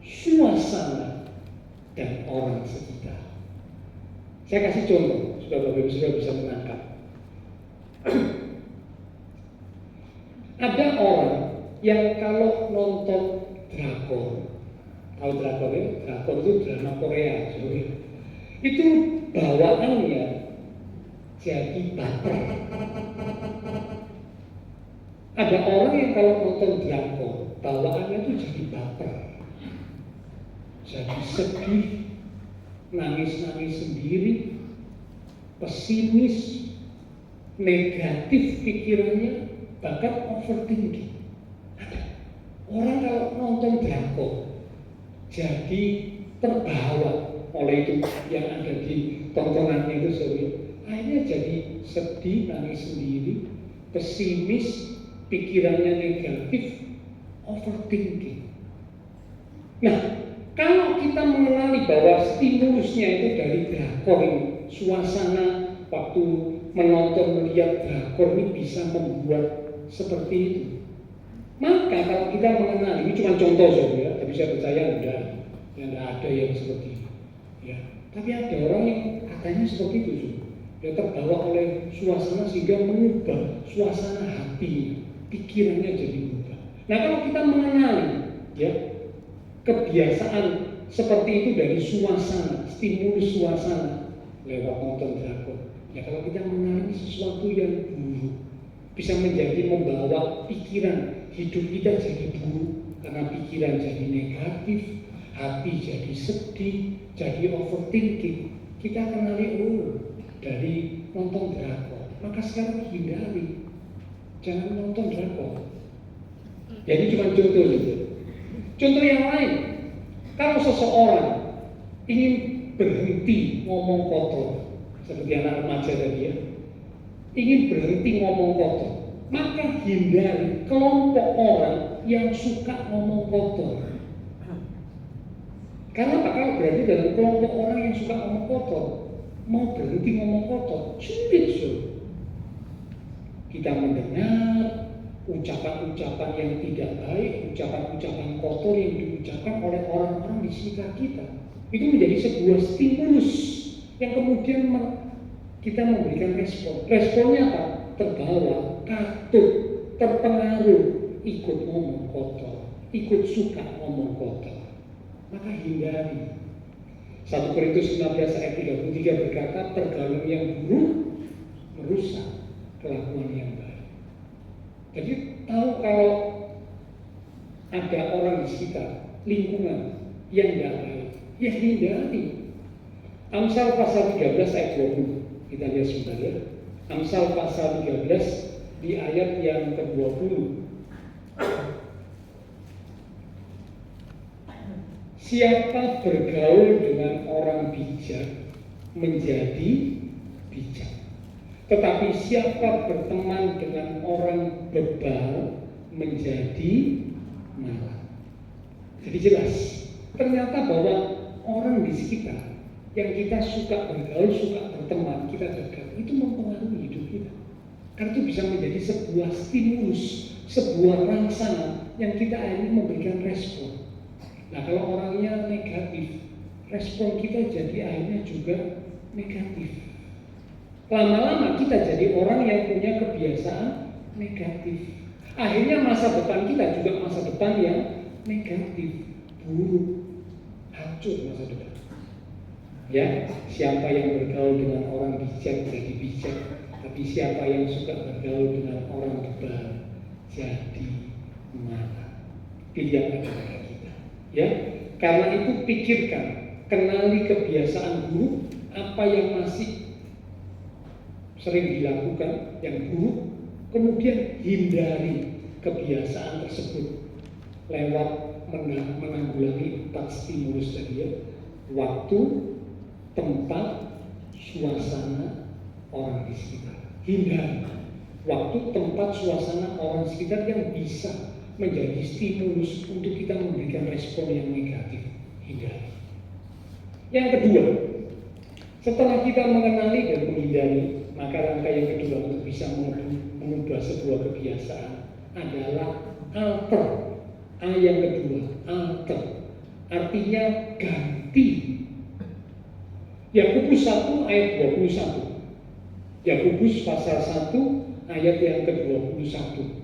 suasana, dan orang sekitar. Saya kasih contoh supaya Bapak Ibu sudah bisa menangkap. Ada orang yang kalau nonton drakor, tahu drakor ya? Drakor itu drama Korea, itu bawaannya jadi baper. Ada orang yang kalau nonton drakor, bawaannya itu jadi baper, jadi sedih, nangis-nangis sendiri, pesimis, negatif pikirannya, bahkan overthinking. Orang kalau nonton drakor jadi terbawa oleh itu yang ada di tontonannya itu, akhirnya akhirnya jadi sedih, nangis sendiri, pesimis, pikirannya negatif, overthinking. Nah, kalau kita mengenali bahwa stimulusnya itu dari drakor ini, suasana waktu menonton melihat drakor ini bisa membuat seperti itu. Maka kalau kita mengenali, ini cuma contoh saja ya, tapi saya percaya enggak ada yang seperti itu. Ya, tapi ada orang yang katanya seperti itu, dia terbawa oleh suasana sehingga mengubah suasana hati, pikirannya jadi berubah. Nah, kalau kita mengenali, ya, kebiasaan seperti itu dari suasana, stimulus suasana lewat nonton drakor. Ya, kalau kita mengalami sesuatu yang buruk, bisa menjadi membawa pikiran hidup kita jadi buruk karena pikiran jadi negatif, hati jadi sedih, jadi overthinking. Kita kenali dari nonton drakor. Maka sekarang hindari, jangan nonton drakor. Jadi cuma contoh saja. Contoh yang lain, kalau seseorang ingin berhenti ngomong kotor, seperti anak remaja tadi ya, ingin berhenti ngomong kotor, maka hindari kelompok orang yang suka ngomong kotor. Karena kalau berarti dalam kelompok orang yang suka ngomong kotor, mau berhenti ngomong kotor, sulit. Kita mendengar ucapan-ucapan yang tidak baik, ucapan-ucapan kotor yang diucapkan oleh orang-orang di sekitar kita. Itu menjadi sebuah stimulus yang kemudian kita memberikan respon. Responnya apa? Terbawa, katut, terpengaruh, ikut ngomong kotor, ikut suka ngomong kotor. Maka hindari. 1 Korintus 15 ayat 33 berkata, pergaulan yang buruk merusak kelakuan yang baik. Jadi tahu kalau ada orang di sekitar, lingkungan yang tidak baik, ya hindari. Amsal pasal 13 ayat 20. Kita lihat sebentar ya. Amsal pasal 13 di ayat yang ke-20. Siapa bergaul dengan orang bijak menjadi bijak, tetapi siapa berteman dengan orang bebal menjadi malang. Jadi jelas, ternyata bahwa orang di sekitar yang kita suka bergaul, suka berteman, kita dekat, itu mempengaruhi hidup kita. Karena itu bisa menjadi sebuah stimulus, sebuah rangsana yang kita akhirnya memberikan respon. Nah, kalau orangnya negatif, respon kita jadi akhirnya juga negatif. Lama-lama kita jadi orang yang punya kebiasaan negatif. Akhirnya masa depan kita juga masa depan yang negatif, buruk, hancur masa depan. Ya, siapa yang bergaul dengan orang bijak jadi bijak, tapi siapa yang suka bergaul dengan orang bebal jadi malang. Pilihan ada pada kita. Ya, karena itu pikirkan, kenali kebiasaan buruk, apa yang masih sering dilakukan yang buruk, kemudian hindari kebiasaan tersebut lewat menanggulangi 4 stimulus tadi ya. Waktu, tempat, suasana, orang di sekitar. Hindari waktu, tempat, suasana, orang sekitar yang bisa menjadi stimulus untuk kita memberikan respon yang negatif. Hindari. Yang kedua, setelah kita mengenali dan menghindari, maka langkah yang kedua untuk bisa mengubah sebuah kebiasaan adalah alter. A yang kedua, alter. Artinya ganti. Yakobus 1 ayat 21. Yakobus pasal 1 ayat yang ke-21.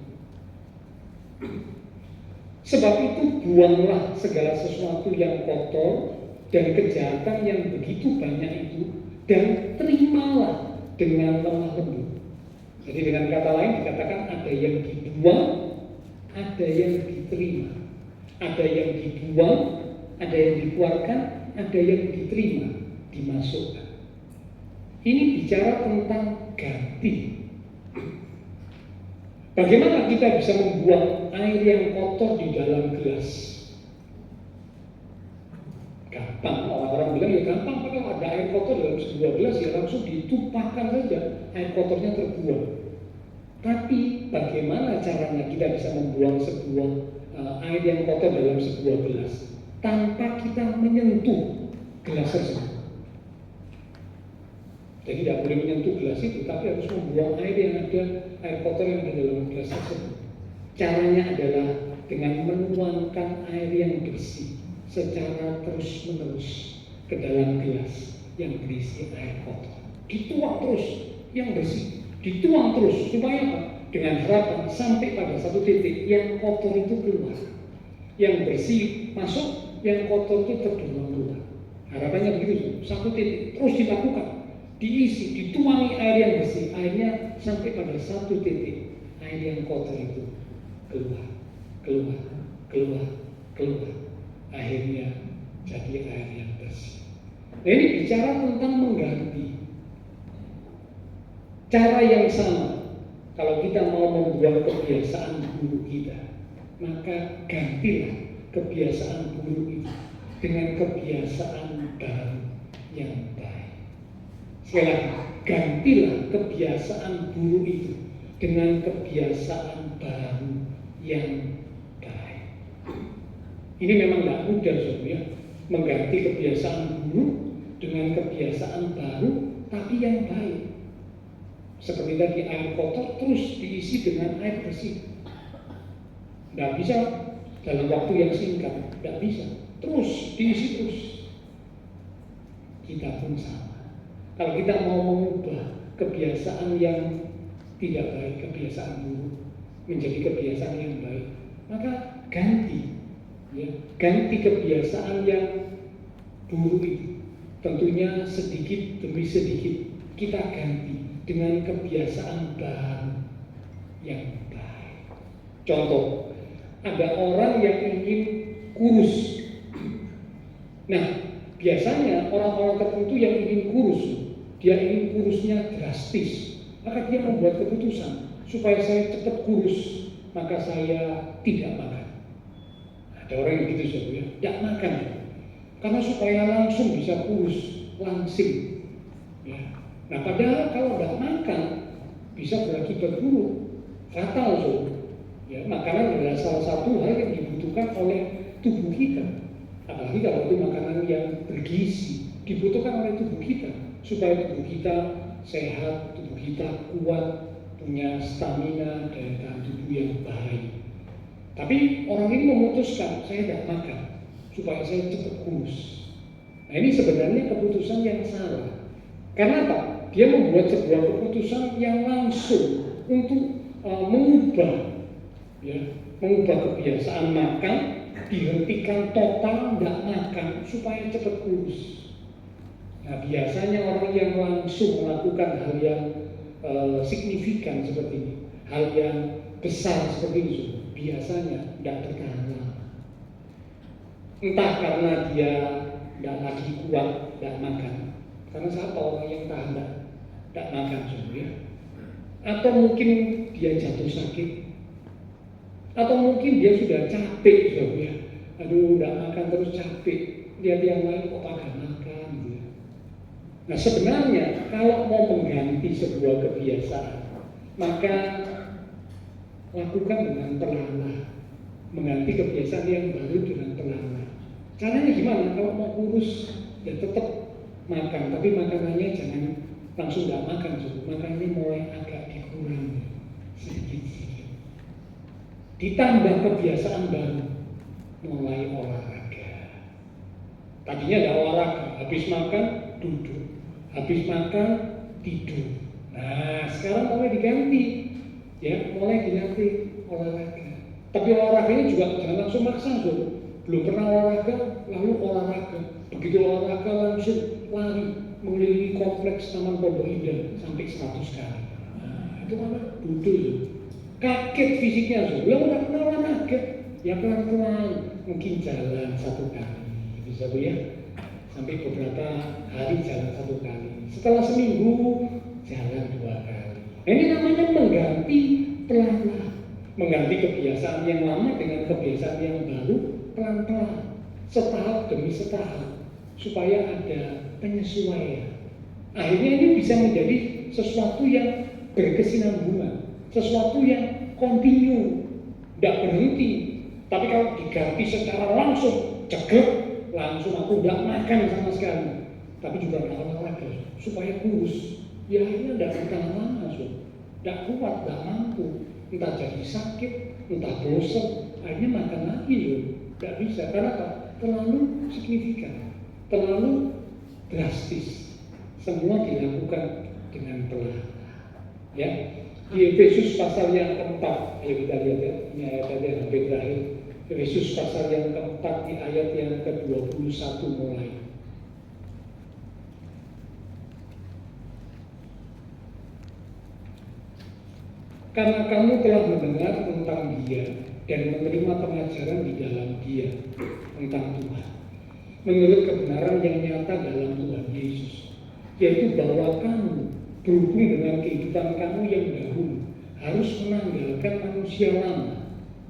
Sebab itu buanglah segala sesuatu yang kotor dan kejahatan yang begitu banyak itu, dan terimalah dengan lemah lembut. Jadi dengan kata lain dikatakan ada yang dibuang, ada yang diterima. Ada yang dibuang, ada yang dikeluarkan, ada yang diterima, dimasukkan. Ini bicara tentang ganti. Bagaimana kita bisa membuang air yang kotor di dalam gelas? gampang. Orang-orang bilang ya gampang, kalau ada air kotor dalam sebuah gelas ya langsung ditumpahkan saja, air kotornya terbuang. Tapi bagaimana caranya kita bisa membuang sebuah air yang kotor dalam sebuah gelas tanpa kita menyentuh gelas tersebut? Jadi tidak boleh menyentuh gelas itu, tapi harus membuang air yang ada, air kotor yang ada dalam gelas tersebut. Caranya adalah dengan menuangkan air yang bersih secara terus-menerus ke dalam gelas yang berisi air kotor. Dituang terus yang bersih, dituang terus supaya apa? Dengan harapan sampai pada satu titik yang kotor itu keluar, yang bersih masuk, yang kotor itu terdorong keluar. Harapannya begitu, satu titik terus dilakukan, diisi, dituangi air yang bersih, airnya sampai pada satu titik air yang kotor itu keluar, keluar, keluar, keluar, akhirnya jadi air yang bersih. Nah, ini bicara tentang mengganti cara yang sama. Kalau kita mau membuang kebiasaan buruk kita, maka gantilah kebiasaan buruk itu dengan kebiasaan baru yang baik. Sekali lagi, gantilah kebiasaan buruk itu dengan kebiasaan baru yang baik. Ini memang tidak mudah, saudara, mengganti kebiasaan buruk dengan kebiasaan baru, tapi yang baik. Seperti tadi air kotor terus diisi dengan air bersih. Tidak bisa dalam waktu yang singkat, tidak bisa. Terus diisi terus. Kita pun sama. Kalau kita mau mengubah kebiasaan yang tidak baik, kebiasaan buruk menjadi kebiasaan yang baik, maka ganti, ya, ganti kebiasaan yang buruk itu. Tentunya sedikit demi sedikit kita ganti dengan kebiasaan baru yang baik. Contoh, ada orang yang ingin kurus. Nah, biasanya orang-orang tertentu yang ingin kurus, dia ingin kurusnya drastis, maka dia membuat keputusan supaya saya cepat kurus, maka saya tidak makan. Ada orang yang begitu, saudara, tidak makan, karena supaya langsung bisa kurus, langsing. Ya. Nah, padahal kalau tidak makan bisa berakibat buruk, fatal, saudara. Ya, makanan adalah salah satu hal yang dibutuhkan oleh tubuh kita. Apalagi kalau itu makanan yang bergizi, dibutuhkan oleh tubuh kita supaya tubuh kita sehat, tubuh kita kuat, punya stamina, daya tahan tubuh yang baik. Tapi orang ini memutuskan, saya tidak makan supaya saya cepat kurus. Nah, ini sebenarnya keputusan yang salah. Karena apa? Dia membuat sebuah keputusan yang langsung untuk mengubah kebiasaan makan, dihentikan total, tidak makan supaya cepat kurus. Nah, biasanya orang yang langsung melakukan hal yang signifikan seperti ini, hal yang besar seperti itu, biasanya tidak bertahan lama. Entah karena dia tidak lagi kuat, tidak makan. Karena siapa orang yang tahan tidak makan, ya? Atau mungkin dia jatuh sakit, atau mungkin dia sudah capek, ya? Aduh, tidak makan terus capek. Lihat yang lain kok pada makan, gitu. Nah, sebenarnya kalau mau mengganti sebuah kebiasaan, maka lakukan dengan perlahan. Mengganti kebiasaan yang baru dengan perlahan. Caranya gimana? Kalau mau kurus, ya tetap makan, tapi makanannya jangan langsung nggak makan, makannya mulai agak dikurangi sedikit-sedikit. Ditambah kebiasaan baru, mulai olahraga. Tadinya ada olahraga, habis makan duduk, habis makan tidur. Nah, sekarang mulai diganti, ya, mulai diganti olahraga. Tapi olahraganya juga jangan langsung maksa, belum pernah olahraga, lalu olahraga. Begitu olahraga langsung lari mengelilingi kompleks Taman Pondok Indah sampai 100 kali. Nah, itu mana? Budul. Kaget fisiknya, yang udah pernah olahraga, ya pelan-pelan, mungkin jalan 1 kali, bisa Bu ya, sampai beberapa hari jalan 1 kali. Setelah seminggu jalan 2 kali. Nah, ini namanya mengganti pelan-pelan, mengganti kebiasaan yang lama dengan kebiasaan yang baru pelan-pelan, setahap demi setahap. supaya ada penyesuaian. Akhirnya ini bisa menjadi sesuatu yang berkesinambungan, sesuatu yang kontinu, tidak berhenti. Tapi kalau diganti secara langsung, ceklek, langsung aku tidak makan sama sekali. Tapi juga tidak olahraga, supaya kurus. Ya akhirnya tidak bertahan lama, tidak kuat, tidak mampu. Entah jadi sakit, entah bosan, akhirnya makan lagi, tidak bisa. Karena apa? Terlalu signifikan, terlalu drastis. Semua dilakukan dengan perlahan. Ya, di Efesus pasal yang keempat, ayo kita lihat ya, ini ayat yang hampir terakhir. Efesus pasal yang keempat di ayat yang ke-21 mulai. Karena kamu telah mendengar tentang Dia dan menerima pengajaran di dalam Dia tentang Tuhan, menurut kebenaran yang nyata dalam Tuhan Yesus, yaitu bahwa kamu berhubung dengan kehidupan kamu yang dahulu harus menanggalkan manusia lama.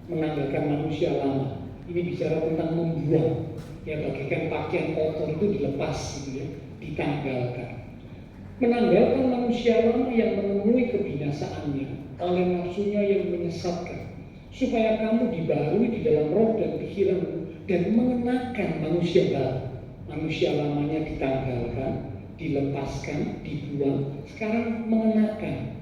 Menanggalkan manusia lama ini bicara tentang membuang, ya, bagaikan pakaian kotor itu dilepas gitu ya, ditanggalkan. Menanggalkan manusia lama yang menemui kebinasaannya oleh nafsunya yang menyesatkan, supaya kamu dibaharui di dalam roh dan pikiranmu dan mengenakan manusia baru. Manusia lamanya ditanggalkan, dilepaskan, dibuang. Sekarang mengenakan,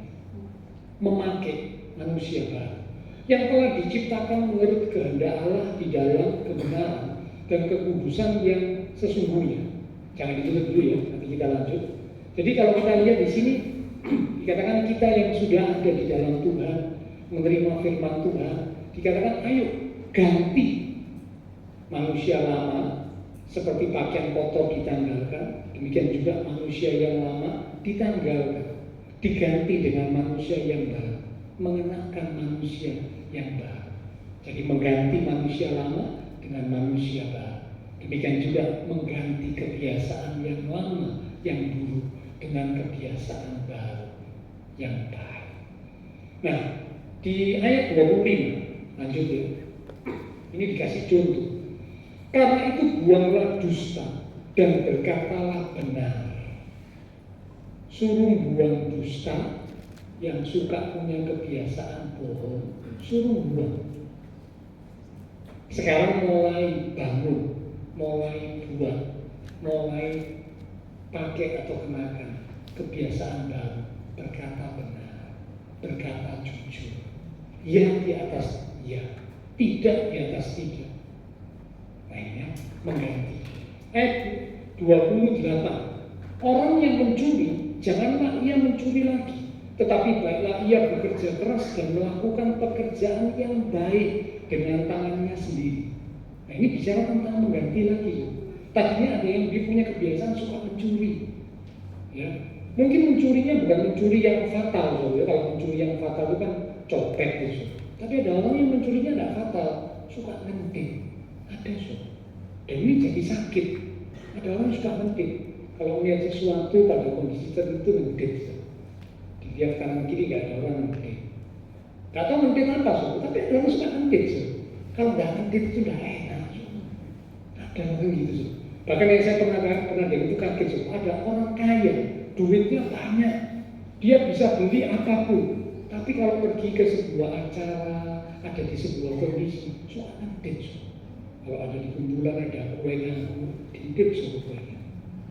memakai manusia baru yang telah diciptakan menurut kehendak Allah di dalam kebenaran dan kekudusan yang sesungguhnya. Jangan ditutup dulu ya, nanti kita lanjut. Jadi kalau kita lihat di sini dikatakan kita yang sudah ada di dalam Tuhan, menerima firman Tuhan, dikatakan ayo ganti manusia lama seperti pakaian kotor ditanggalkan, demikian juga manusia yang lama ditanggalkan, diganti dengan manusia yang baru, mengenakan manusia yang baru. Jadi mengganti manusia lama dengan manusia baru. Demikian juga mengganti kebiasaan yang lama, yang buruk dengan kebiasaan baru yang baik. Nah, di ayat 25 lanjut ya. Ini dikasih contoh. Karena itu buanglah dusta dan berkatalah benar. Suruh buang dusta, yang suka punya kebiasaan bohong, suruh buang. Sekarang mulai bangun, mulai buat, mulai pakai atau kenakan kebiasaan baru, berkata benar, berkata jujur, ya di atas ya, tidak di atas tidak. Lainnya mengganti. Ayat 28. Orang yang mencuri, janganlah ia mencuri lagi, tetapi baiklah ia bekerja keras dan melakukan pekerjaan yang baik dengan tangannya sendiri. Nah ini bicara tentang mengganti lagi. Tadinya ada yang dia punya kebiasaan suka mencuri, ya. Mungkin mencurinya bukan mencuri yang fatal, ya. Kalau mencuri yang fatal itu kan copet, gitu. Tapi ada orang yang mencurinya tidak fatal, suka ngentit, ada so. Dan ini jadi sakit. Ada orang yang suka ngentit. Kalau melihat sesuatu pada kondisi tertentu ngentit, so. Dilihat kanan kiri nggak ada orang ngentit. Gak tahu ngentit apa, so. Tapi ada orang suka ngentit, so. Kalau nggak ngentit itu udah enak, so. Ada orang gitu, so. Bahkan yang saya pernah dengar itu kaget, so. Ada orang kaya, duitnya banyak, dia bisa beli apapun. Tapi kalau pergi ke sebuah acara, ada di sebuah kondisi, suka ngentit, so. Kalau ada di kumpulan ada kue ngaku, diintip so kuenya.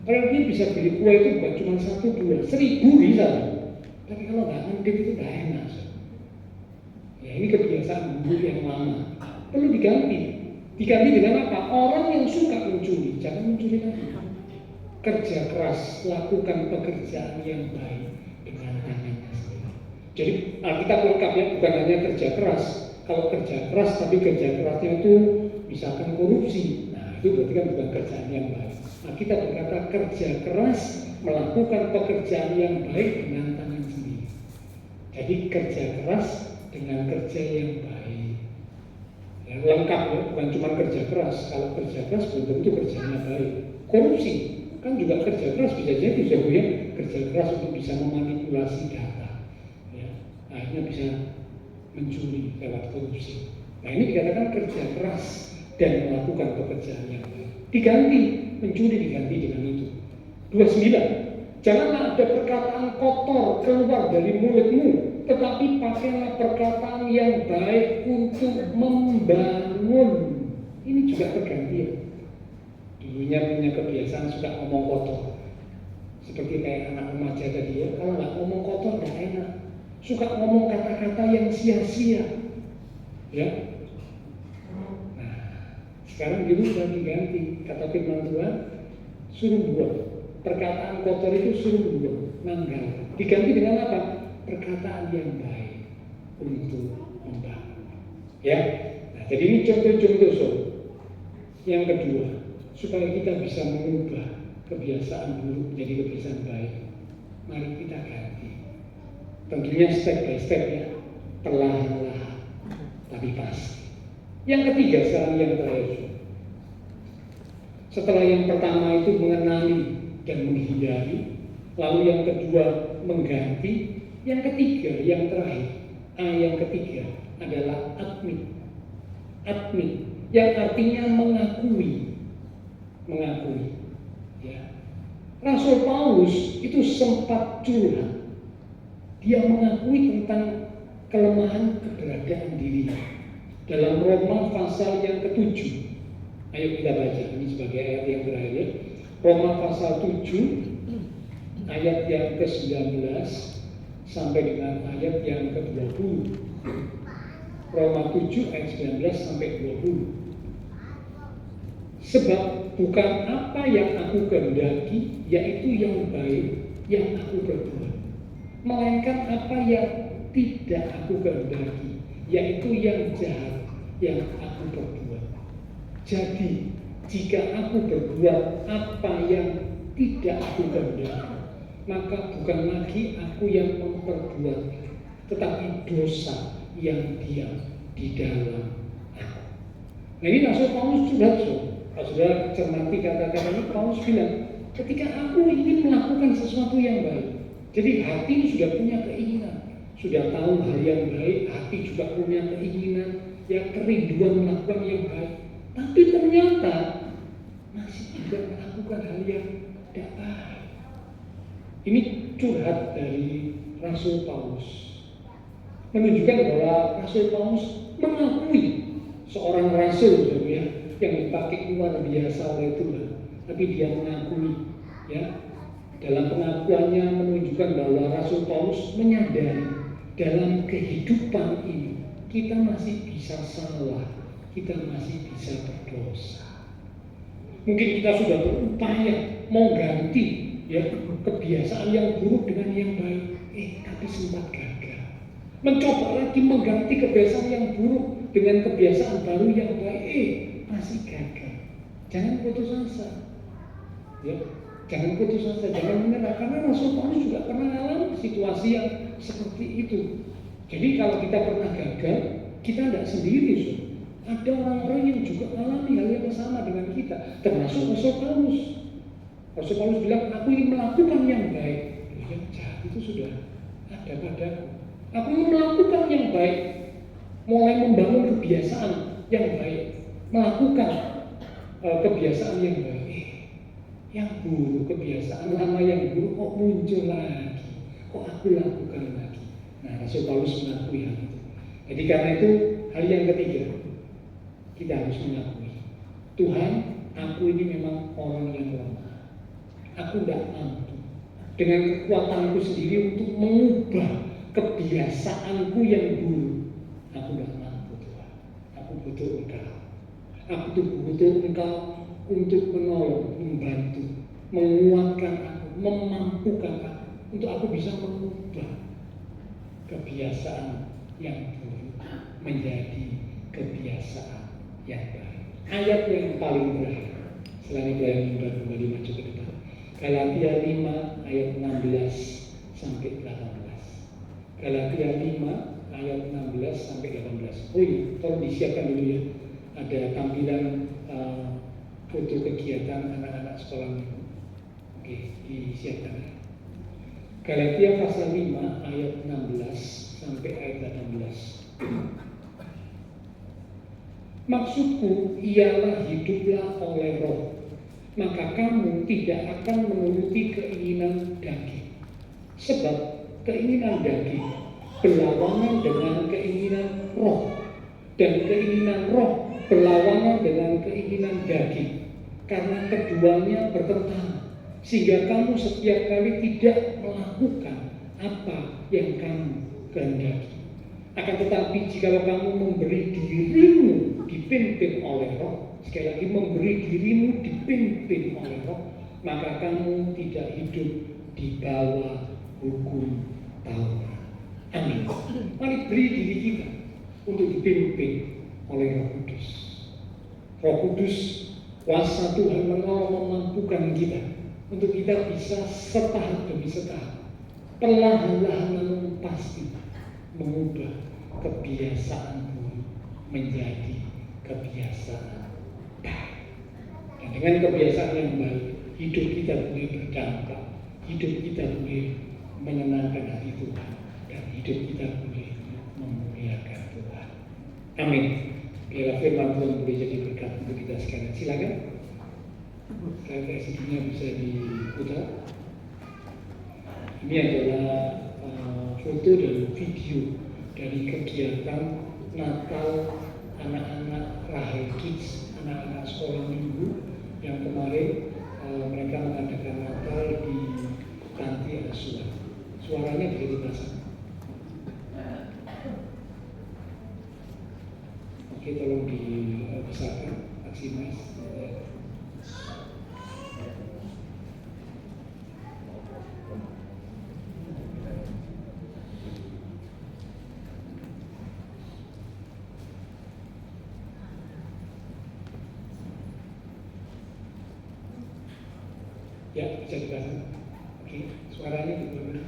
Kalau dia bisa beli kue itu bukan cuma 1, 2, 1000 bisa. Tapi kalau nggak ngentit itu nggak enak, so. Ya ini kebiasaan buruk yang lama, perlu diganti. Diganti dengan apa? Orang yang suka mencuri, jangan mencuri lagi. Kerja keras, lakukan pekerjaan yang baik dengan tangannya sendiri. Jadi Alkitab lengkap ya, bukan hanya kerja keras. Kalau kerja keras, tapi kerja kerasnya itu misalkan korupsi, nah itu berarti kan bukan kerjaan yang baik. Alkitab berkata kerja keras, melakukan pekerjaan yang baik dengan tangan sendiri. Jadi kerja keras dengan kerja yang baik. Ya, lengkap ya, bukan cuma kerja keras. Kalau kerja keras belum tentu kerjanya baik. Korupsi kan juga kerja keras, bisa jadi ya, kerja keras untuk bisa memanipulasi data, ya, akhirnya bisa mencuri lewat korupsi. Nah ini dikatakan kerja keras, dan melakukan pekerjaan yang baik. Diganti, mencuri diganti dengan itu. 29. Janganlah ada perkataan kotor keluar dari mulutmu, tetapi pakailah perkataan yang baik untuk membangun. Ini juga pergantian. Dulunya punya kebiasaan suka ngomong kotor. Seperti kayak anak remaja tadi ya, kalau nggak ngomong kotor nggak enak. Suka ngomong kata-kata yang sia-sia. Ya. Nah, sekarang dulu sudah diganti. Kata firman Tuhan, suruh buang. Perkataan kotor itu suruh buang, nanggal. Diganti dengan apa? Perkataan yang baik untuk membangun. Ya. Nah, jadi ini contoh-contoh so. Yang kedua, supaya kita bisa mengubah kebiasaan buruk menjadi kebiasaan baik, mari kita ganti. Tentunya step by step ya, perlahan-lahan, tapi pasti. Yang ketiga sekarang yang terakhir. Setelah yang pertama itu mengenali dan menghindari, lalu yang kedua mengganti, yang ketiga, yang terakhir, yang ketiga adalah admit. Admit, yang artinya mengakui. Ya. Rasul Paulus itu sempat curhat. Dia mengakui tentang kelemahan keberadaan dirinya. Dalam Roma pasal yang ke-7. Ayo kita baca, ini sebagai ayat yang terakhir ya. Roma pasal 7 ayat yang ke-19 sampai dengan ayat yang ke-20. Roma 7 ayat 19 sampai 20. Sebab bukan apa yang aku kehendaki, yaitu yang baik yang aku berbuat, melainkan apa yang tidak aku kehendaki, yaitu yang jahat yang aku berbuat. Jadi, jika aku berbuat apa yang tidak aku kehendaki, maka bukan lagi aku yang memperbuat, tetapi dosa yang diam di dalam aku. Nah, ini Rasul Paulus curhat. Kalau sudah cermati kata-kata ini, Paulus bilang, ketika aku ingin melakukan sesuatu yang baik, jadi hati ini sudah punya keinginan, sudah tahu hal yang baik, hati juga punya keinginan, ya kerinduan melakukan yang baik, tapi ternyata masih juga melakukan hal yang tidak baik. Ini curhat dari Rasul Paulus, menunjukkan bahwa Rasul Paulus mengakui seorang rasul ya, yang dipakai luar biasa oleh Tuhan, tapi dia mengakui ya, dalam pengakuannya menunjukkan bahwa Rasul Paulus menyadari dalam kehidupan ini kita masih bisa salah, kita masih bisa berdosa. Mungkin kita sudah berupaya mau ganti ya kebiasaan yang buruk dengan yang baik, tapi sempat gagal. Mencoba lagi mengganti kebiasaan yang buruk dengan kebiasaan baru yang baik, masih gagal. Jangan putus asa, ya. Jangan putus asa, jangan menyerah. Karena Rasul Paulus juga pernah mengalami situasi yang seperti itu. Jadi kalau kita pernah gagal, kita tidak sendiri. Ada orang-orang yang juga mengalami hal yang sama dengan kita, termasuk Rasul Paulus. Rasul Paulus bilang, aku ingin melakukan yang baik. Yang jahat itu sudah ada padaku. Aku ingin melakukan yang baik, mulai membangun kebiasaan yang baik, melakukan kebiasaan yang baik. Yang buruk, kebiasaan lama yang buruk kok muncul lagi, kok aku lakukan lagi. Nah, Rasul Paulus mengakui hal itu. Jadi karena itu hal yang ketiga, kita harus mengakui, Tuhan, aku ini memang orang yang lemah. Aku tidak mampu dengan kekuatanku sendiri untuk mengubah kebiasaanku yang buruk. Aku tidak mampu, Tuhan. Aku butuh Engkau. Aku butuh Engkau untuk menolong, membantu, menguatkan aku, memampukan aku, untuk aku bisa mengubah kebiasaan yang buruk menjadi kebiasaan yang baik. Ayat yang paling terakhir, selain itu yang kita kembali maju ke depan. Galatia 5 ayat 16 sampai 18. Galatia 5 ayat 16 sampai 18. Oh iya, tolong disiapkan dulu ya. Ada tampilan foto kegiatan anak-anak sekolah minggu. Oke, disiapkan. Galatia pasal 5 ayat 16 sampai ayat 18. Maksudku ialah hiduplah oleh roh, maka kamu tidak akan menuruti keinginan daging. Sebab keinginan daging berlawanan dengan keinginan roh, dan keinginan roh berlawanan dengan keinginan daging, karena keduanya bertentangan, sehingga kamu setiap kali tidak melakukan apa yang kamu kehendaki. Akan tetapi jika kamu memberi dirimu dipimpin oleh roh, sekali lagi memberi dirimu dipimpin oleh roh, maka kamu tidak hidup di bawah hukum Taurat. Amin. Mari beri diri kita untuk dipimpin oleh Roh Kudus. Roh Kudus, kuasa Tuhan memampukan kita untuk kita bisa setahap demi setahap, perlahan-lahan namun pasti mengubah kebiasaan buruk menjadi kebiasaan baik. Dan dengan kebiasaan yang baik, hidup kita boleh berdampak, hidup kita boleh menyenangkan hati Tuhan, dan hidup kita boleh memuliakan Tuhan. Amin. Biarlah firman Tuhan boleh jadi berkat untuk kita sekalian. Silakan. Sekarang CD-nya bisa diputar. Ini adalah foto dan video dari kegiatan Natal anak-anak Rahel Kids, anak-anak sekolah minggu yang kemarin mereka mengadakan Natal di panti asuhan. Suaranya bisa dipasang. Oke, tolong dibesarkan, maksimis. Ya, bisa dipasang. Oke, suaranya gimana?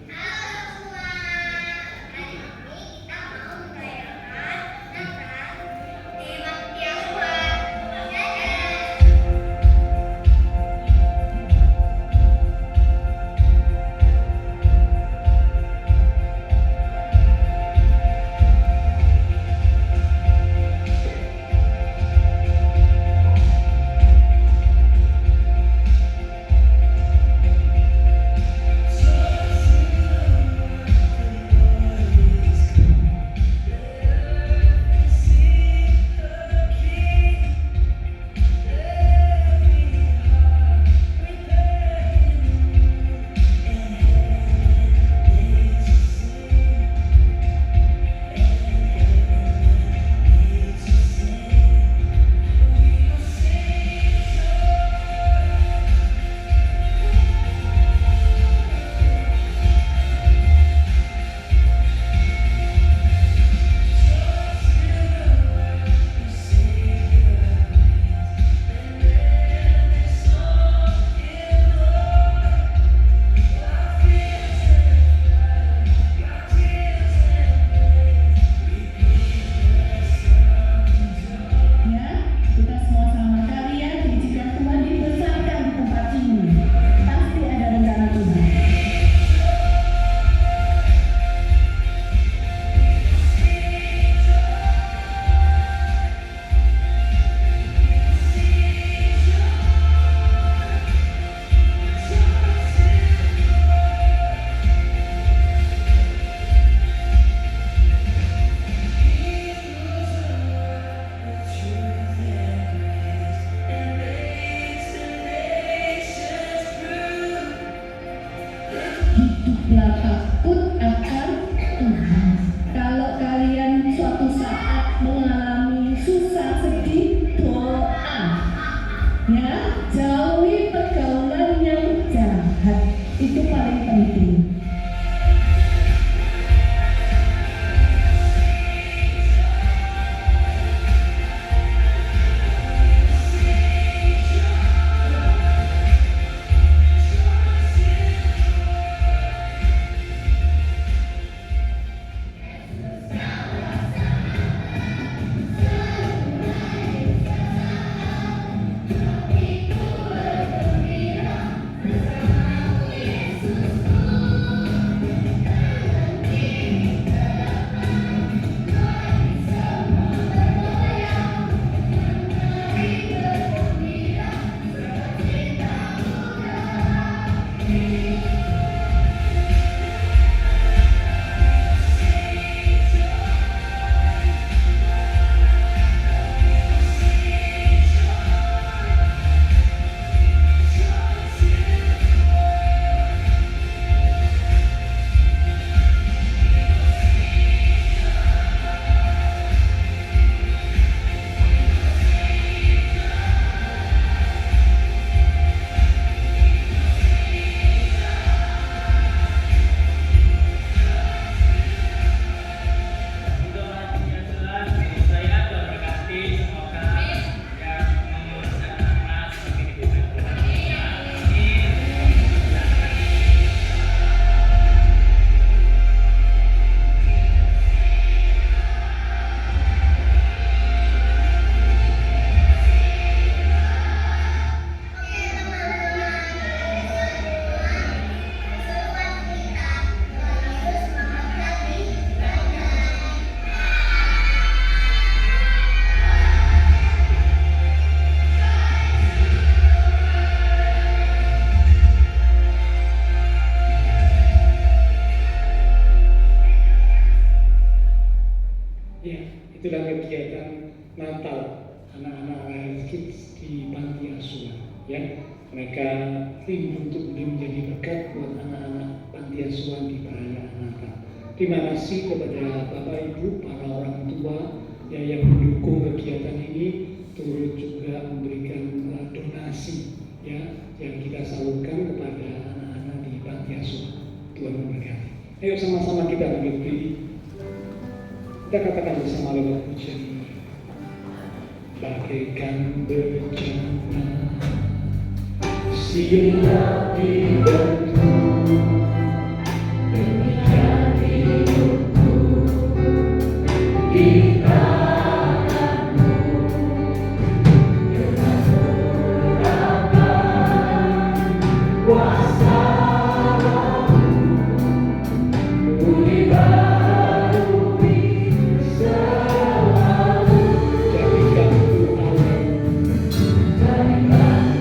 Hiduplah takut akan Tuhan. Kalau kalian suatu saat mengalami susah, sedih, doa. Ya, jauhi pergaulan yang jahat. Itu paling penting. panti asuhan, ya. Mereka rindu untuk boleh menjadi berkat buat anak-anak panti asuhan di perayaan Natal. Terima kasih kepada Bapak Ibu, para orang tua yang mendukung kegiatan ini, turut juga memberikan donasi, ya, yang kita salurkan kepada anak-anak di panti asuhan. Tuhan memberkati. Ayo sama-sama kita berdiri. Kita katakan bersama lewat pujian ini. Bagaikan bencana siap dibantu, demikian hidupku di tanganmu, dengan urapan kuasa-Mu, budi baharui selalu. Jadikan Tuhan, jadikan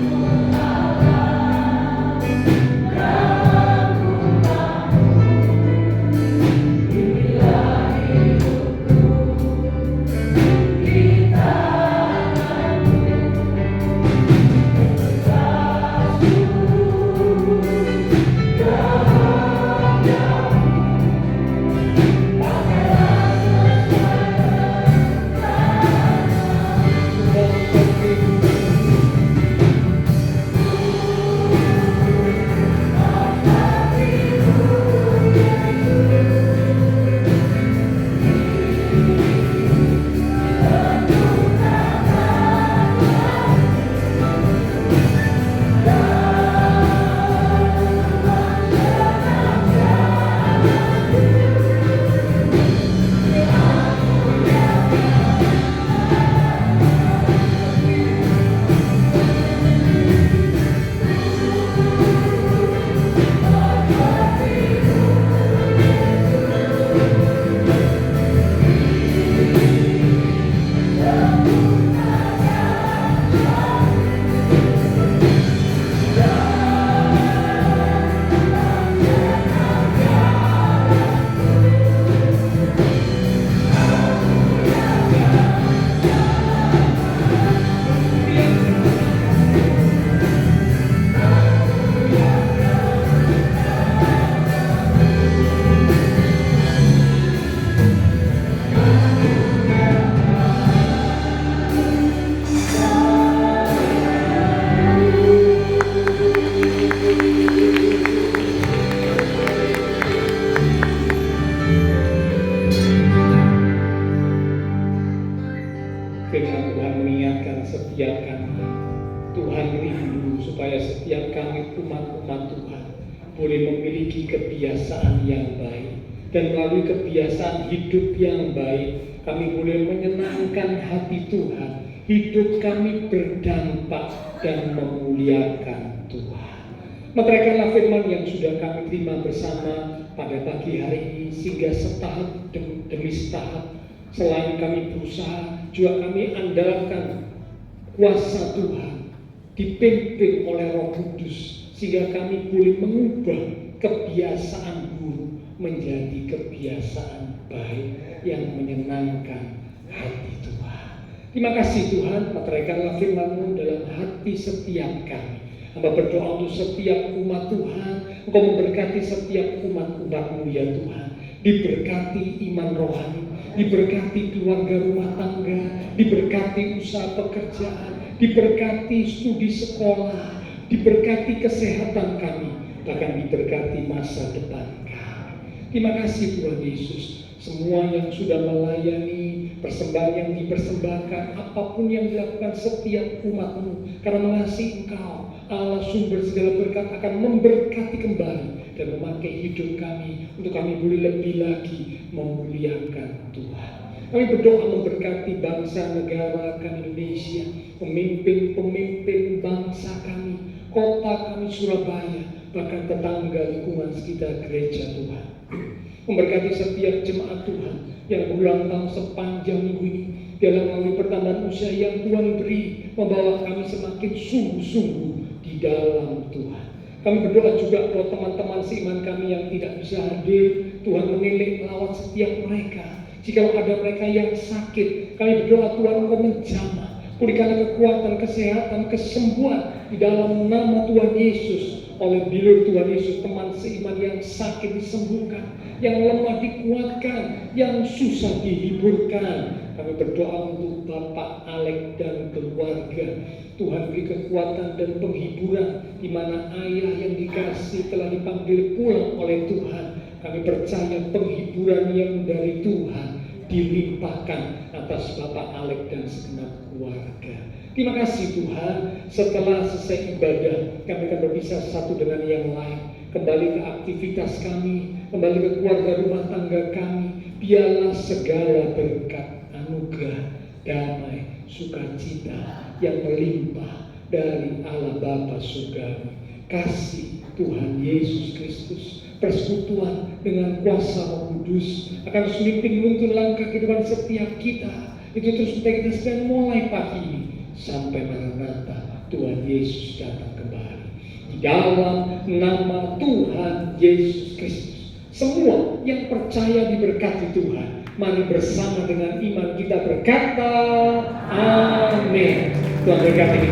firman Tuhan mengingatkan setiap kami. Tuhan rindu supaya setiap kami umat-umat Tuhan boleh memiliki kebiasaan yang baik, dan melalui kebiasaan hidup yang baik kami boleh menyenangkan hati Tuhan. Hidup kami berdampak dan memuliakan Tuhan. Meteraikanlah firman yang sudah kami terima bersama pada pagi hari ini, sehingga setahap demi setahap, selain kami berusaha, juga kami andalkan kuasa Tuhan, dipimpin oleh Roh Kudus, sehingga kami boleh mengubah kebiasaan buruk menjadi kebiasaan baik yang menyenangkan hati Tuhan. Terima kasih Tuhan, meteraikanlah firman-Mu dalam hati setiap kami. Hamba berdoa untuk setiap umat Tuhan, Engkau memberkati setiap umat-umat-Mu ya Tuhan. Diberkati iman rohani, diberkati keluarga rumah tangga, diberkati usaha pekerjaan, diberkati studi sekolah, diberkati kesehatan kami, bahkan diberkati masa depan kami. Terima kasih Tuhan Yesus. Semua yang sudah melayani, persembahan yang dipersembahkan, apapun yang dilakukan setiap umat-Mu, karena mengasihi Engkau, Allah sumber segala berkat, akan memberkati kembali dan memakai hidup kami untuk kami boleh lebih lagi memuliakan Tuhan. Kami berdoa memberkati bangsa negara kami Indonesia, pemimpin-pemimpin bangsa kami, kota kami Surabaya, bahkan tetangga lingkungan sekitar gereja Tuhan. Memberkati setiap jemaat Tuhan yang berulang tahun sepanjang minggu ini, biarlah melalui pertambahan usia yang Tuhan beri, membawa kami semakin sungguh-sungguh di dalam Tuhan. Kami berdoa juga buat teman-teman seiman kami yang tidak bisa hadir, Tuhan menilik melawat setiap mereka. Jika ada mereka yang sakit, kami berdoa Tuhan Engkau menjamah, Pulihkanlah kekuatan, kesehatan, kesembuhan di dalam nama Tuhan Yesus. Oleh bilur Tuhan Yesus, teman seiman yang sakit disembuhkan, yang lemah dikuatkan, yang susah dihiburkan. Kami berdoa untuk Bapak Alek dan keluarga. Tuhan beri kekuatan dan penghiburan di mana ayah yang dikasih telah dipanggil pulang oleh Tuhan. Kami percaya penghiburan yang dari Tuhan dilimpahkan atas Bapak Alek dan segenap keluarga. Terima kasih Tuhan, setelah selesai ibadah kami akan berpisah satu dengan yang lain, kembali ke aktivitas kami, kembali ke keluarga rumah tangga kami. Biarlah segala berkat, anugerah, damai, sukacita yang melimpah dari Allah Bapa surgawi, kasih Tuhan Yesus Kristus, persekutuan dengan kuasa Roh Kudus akan semimpin menuntun langkah kehidupan setiap kita. Itu terus kita sedang mulai pagi ini sampai Maranatha Tuhan Yesus datang kembali. Di dalam nama Tuhan Yesus Kristus, semua yang percaya diberkati Tuhan. Mari bersama dengan iman kita berkata, amin. Tuhan berkati kita.